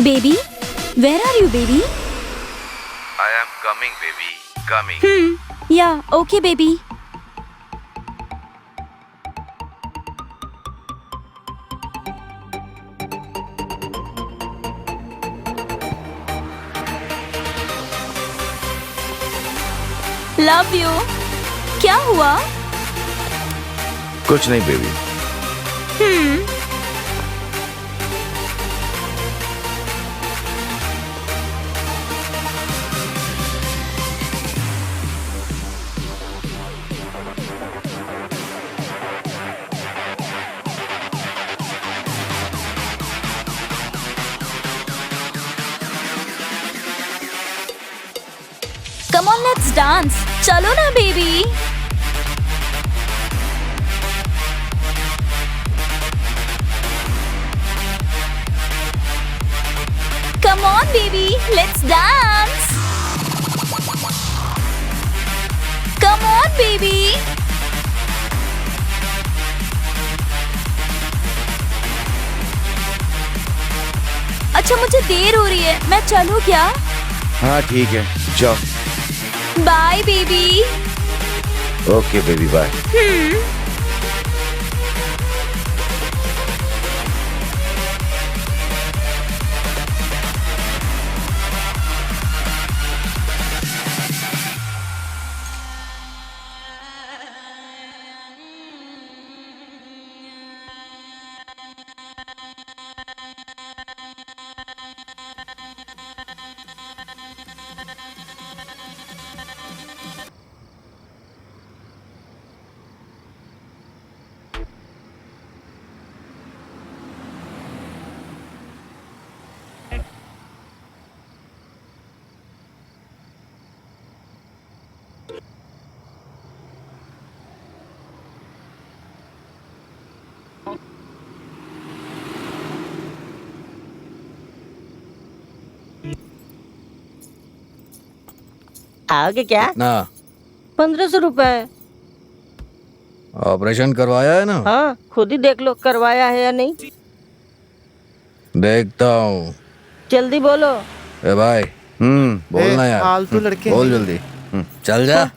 Baby, where are you, baby? I am coming, baby. Coming. Yeah, okay, baby. Love you. क्या हुआ? कुछ नहीं बेबी। ऑन लेट्स डांस, चलो ना baby. Come on baby, let's dance. Come on baby. अच्छा मुझे देर हो रही है, मैं चलूं क्या? हाँ ठीक है, जाओ। Bye baby. Okay baby, bye. आओगे क्या? ना 1500 रुपए। ऑपरेशन करवाया है ना? हाँ, खुद ही देख लो करवाया है या नहीं। देखता हूँ। जल्दी बोलो। ए भाई, बोलना यार। फालतू लड़के बोल जल्दी। चल जा।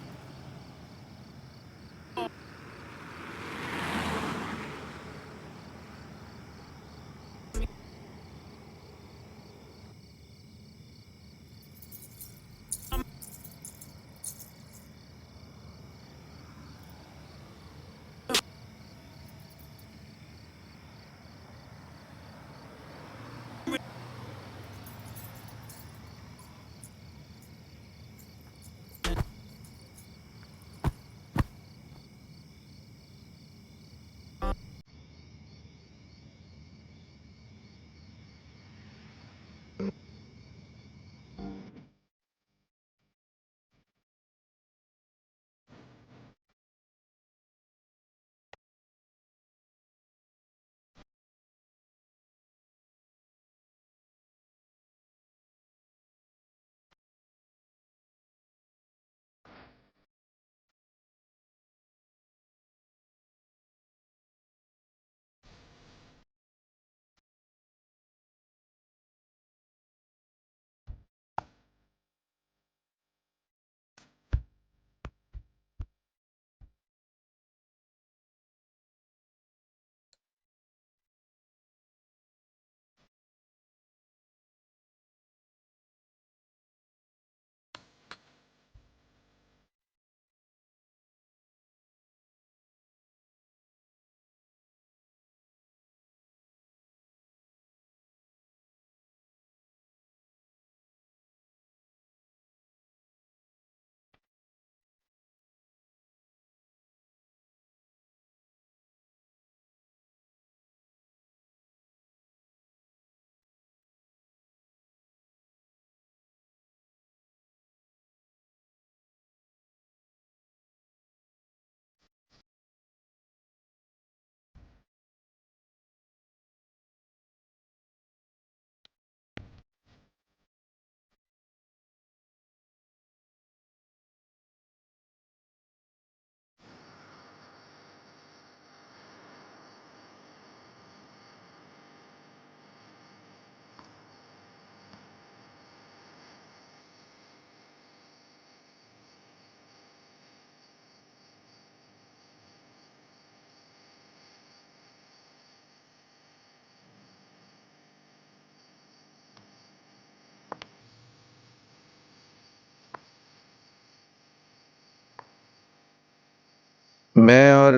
मैं और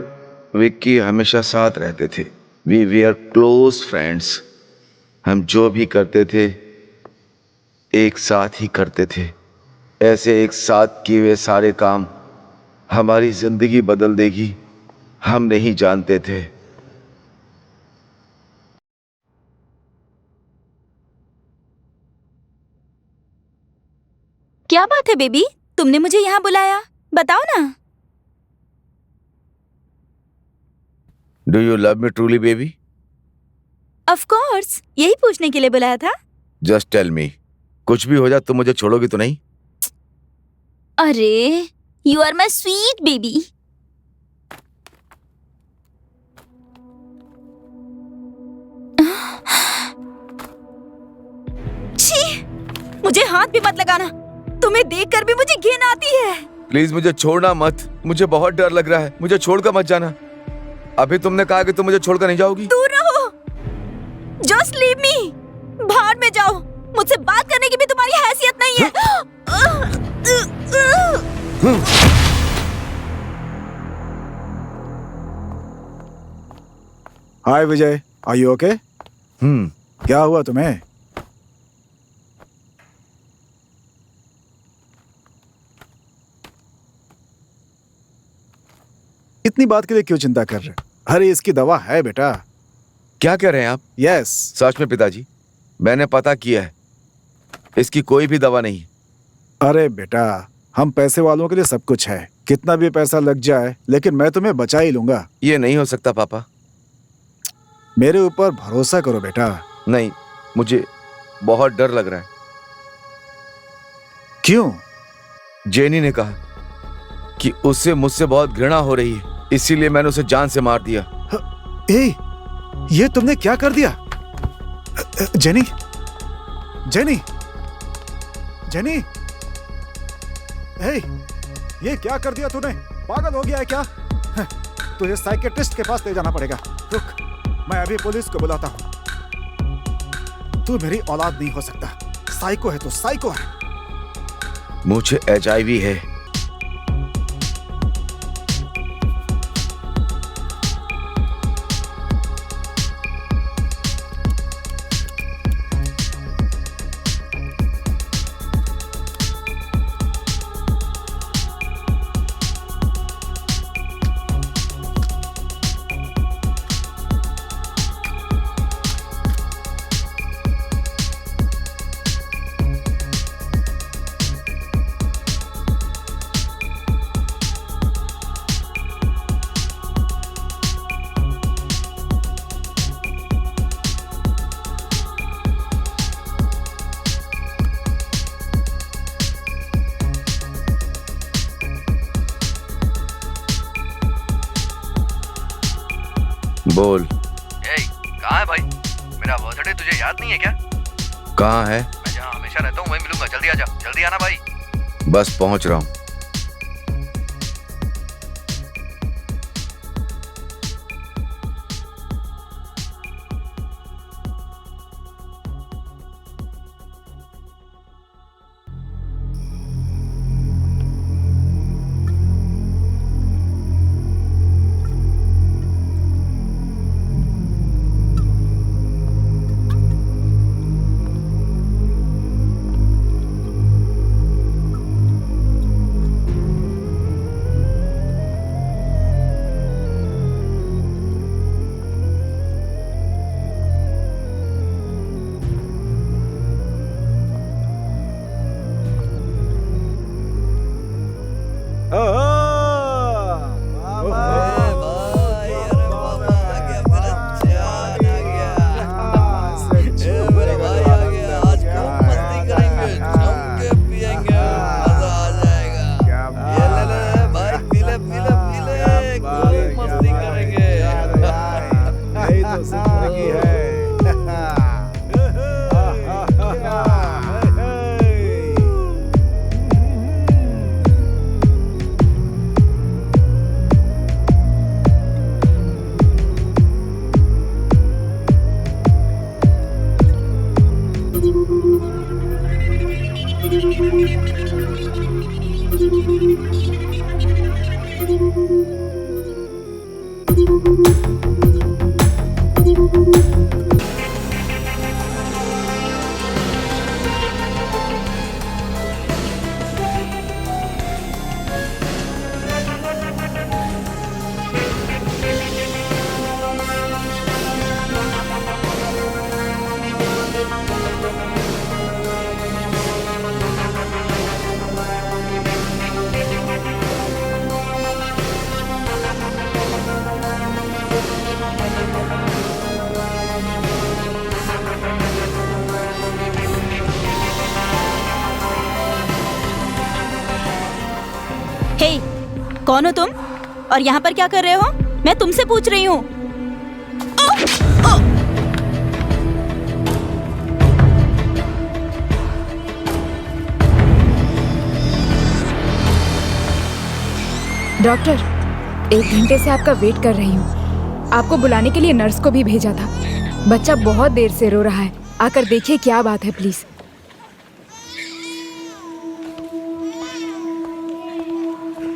विक्की हमेशा साथ रहते थे। We we are close friends. हम जो भी करते थे एक साथ ही करते थे। ऐसे एक साथ किए हुए सारे काम हमारी जिंदगी बदल देगी, हम नहीं जानते थे। क्या बात है बेबी, तुमने मुझे यहाँ बुलाया, बताओ ना। Do you love me truly baby? Of course, यही पूछने के लिए बुलाया था। जस्ट टेल मी, कुछ भी हो जाए तुम मुझे छोड़ोगी तो नहीं? अरे, you are my sweet baby. छी, मुझे हाथ भी मत लगाना, तुम्हें देखकर भी मुझे घिन आती है। प्लीज मुझे छोड़ना मत, मुझे बहुत डर लग रहा है, मुझे छोड़कर मत जाना। अभी तुमने कहा कि तुम मुझे छोड़कर नहीं जाओगी। दूर रहो, जस्ट लीव मी, बाहर में जाओ, मुझसे बात करने की भी तुम्हारी हैसियत नहीं है। हाय विजय, आर यू ओके? क्या हुआ तुम्हें? इतनी बात के लिए क्यों चिंता कर रहे? अरे इसकी दवा है बेटा। क्या कह रहे हैं आप? यस। सच में पिताजी, मैंने पता किया है, इसकी कोई भी दवा नहीं। अरे बेटा, हम पैसे वालों के लिए सब कुछ है, कितना भी पैसा लग जाए, लेकिन मैं तुम्हें बचा ही लूंगा। ये नहीं हो सकता पापा। मेरे ऊपर भरोसा करो बेटा। नहीं, मुझे बहुत डर लग रहा है। क्यों? जेनी ने कहा कि उससे मुझसे बहुत घृणा हो रही है, इसीलिए मैंने उसे जान से मार दिया। ए, ये तुमने क्या कर दिया? जेनी, जेनी, जेनी, ए, ये क्या कर दिया तूने? पागल हो गया है क्या? तुझे साइकियाट्रिस्ट के पास ले जाना पड़ेगा। रुक, मैं अभी पुलिस को बुलाता हूँ। तू मेरी औलाद नहीं हो सकता, साइको है तो साइको है। मुझे HIV है। बोल। कहाँ है भाई? मेरा बर्थडे तुझे याद नहीं है क्या? कहाँ है? मैं जहाँ हमेशा रहता हूँ वहीं मिलूंगा, जल्दी आजा, जल्दी आना भाई। बस पहुंच रहा हूँ। हे, कौन हो तुम और यहाँ पर क्या कर रहे हो? मैं तुमसे पूछ रही हूँ। डॉक्टर, 1 घंटे से आपका वेट कर रही हूँ। आपको बुलाने के लिए नर्स को भी भेजा था। बच्चा बहुत देर से रो रहा है, आकर देखिए क्या बात है प्लीज।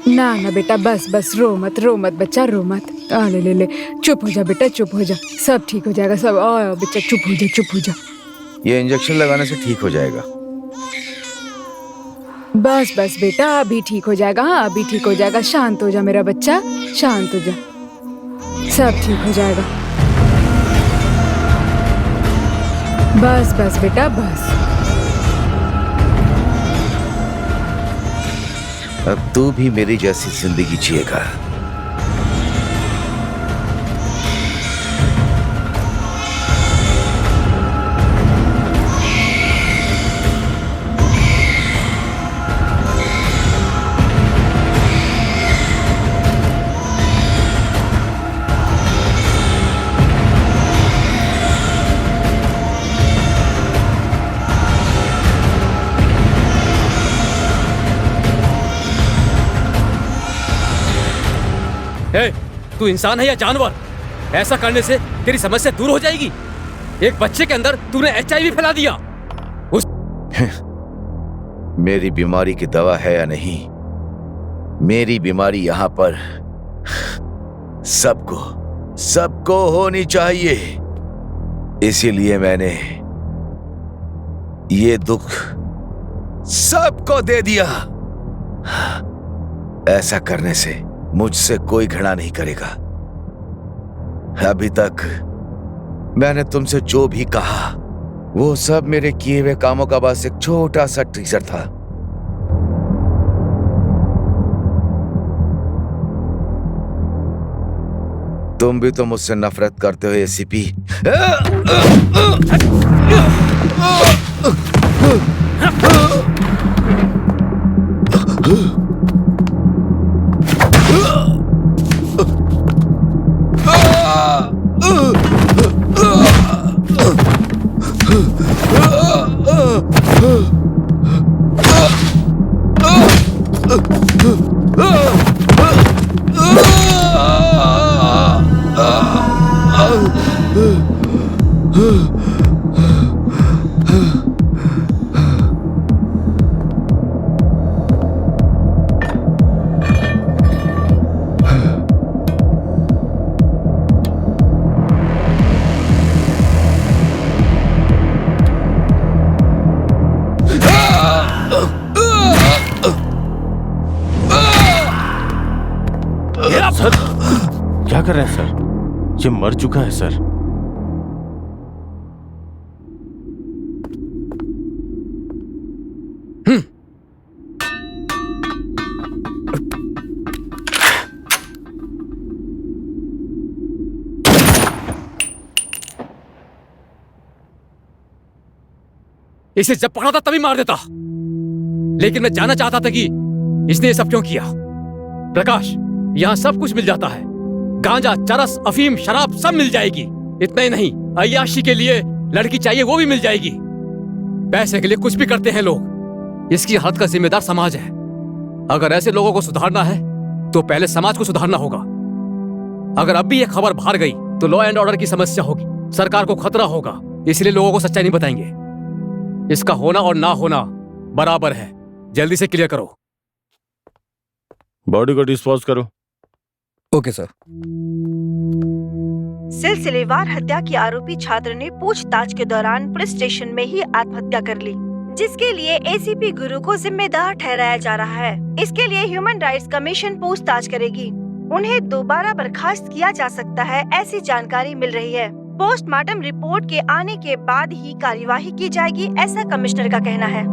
ना ना बेटा, बस बस रो मत बच्चा, रो मत। ले, चुप हो जा बेटा, चुप हो जा, सब ठीक हो जाएगा सब। बच्चा चुप हो जा। ये इंजेक्शन लगाने से ठीक हो जाएगा। बस बेटा, अभी ठीक हो जाएगा। हाँ, अभी ठीक हो जाएगा। शांत हो जा मेरा बच्चा, शांत हो जा, सब ठीक हो जाएगा। बस बेटा, बस। अब तू भी मेरी जैसी जिंदगी जिएगा। तू इंसान है या जानवर? ऐसा करने से तेरी समस्या दूर हो जाएगी। एक बच्चे के अंदर तूने HIV फैला दिया। मेरी बीमारी की दवा है या नहीं, मेरी बीमारी यहां पर सबको होनी चाहिए। इसीलिए मैंने ये दुख सबको दे दिया। ऐसा करने से मुझसे कोई घृणा नहीं करेगा। अभी तक मैंने तुमसे जो भी कहा वो सब मेरे किए हुए कामों का बस एक छोटा सा टीजर था। तुम भी तो मुझसे नफरत करते हो एसीपी। सर, क्या कर रहे हैं सर? ये मर चुका है सर। इसे जब पकड़ा था तभी मार देता, लेकिन मैं जानना चाहता था कि इसने ये सब क्यों किया। प्रकाश, यहाँ सब कुछ मिल जाता है, गांजा, चरस, अफीम, शराब सब मिल जाएगी। इतना ही नहीं, अय्याशी के लिए लड़की चाहिए वो भी मिल जाएगी। पैसे के लिए कुछ भी करते हैं लोग। इसकी हालत का जिम्मेदार समाज है। अगर ऐसे लोगों को सुधारना है तो पहले समाज को सुधारना होगा। अगर अब भी ये खबर बाहर गई तो लॉ एंड ऑर्डर की समस्या होगी, सरकार को खतरा होगा। इसलिए लोगों को सच्चाई नहीं बताएंगे। इसका होना और ना होना बराबर है। जल्दी से क्लियर करो। बॉडी को डिस्पोज करो। Okay sir. सिलसिलेवार हत्या की आरोपी छात्र ने पूछताछ के दौरान पुलिस स्टेशन में ही आत्महत्या कर ली, जिसके लिए एसीपी गुरु को जिम्मेदार ठहराया जा रहा है। इसके लिए ह्यूमन राइट्स कमीशन पूछताछ करेगी। उन्हें दोबारा बर्खास्त किया जा सकता है, ऐसी जानकारी मिल रही है। पोस्टमार्टम रिपोर्ट के आने के बाद ही कार्यवाही की जाएगी, ऐसा कमिश्नर का कहना है।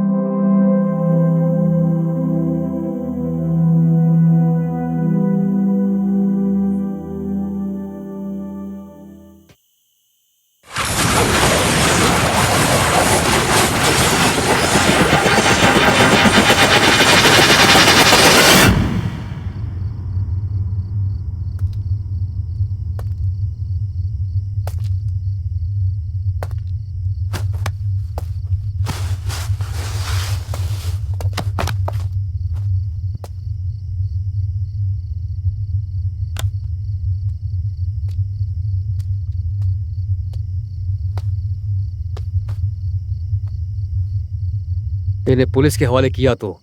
इन्हें पुलिस के हवाले किया तो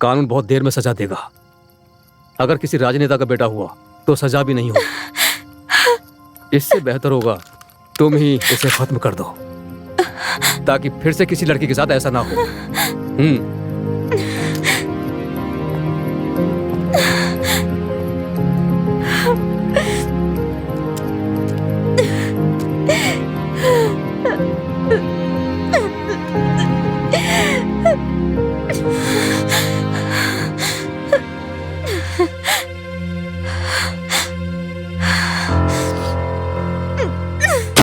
कानून बहुत देर में सजा देगा। अगर किसी राजनेता का बेटा हुआ तो सजा भी नहीं होगी। इससे बेहतर होगा तुम ही इसे खत्म कर दो, ताकि फिर से किसी लड़की के साथ ऐसा ना हो।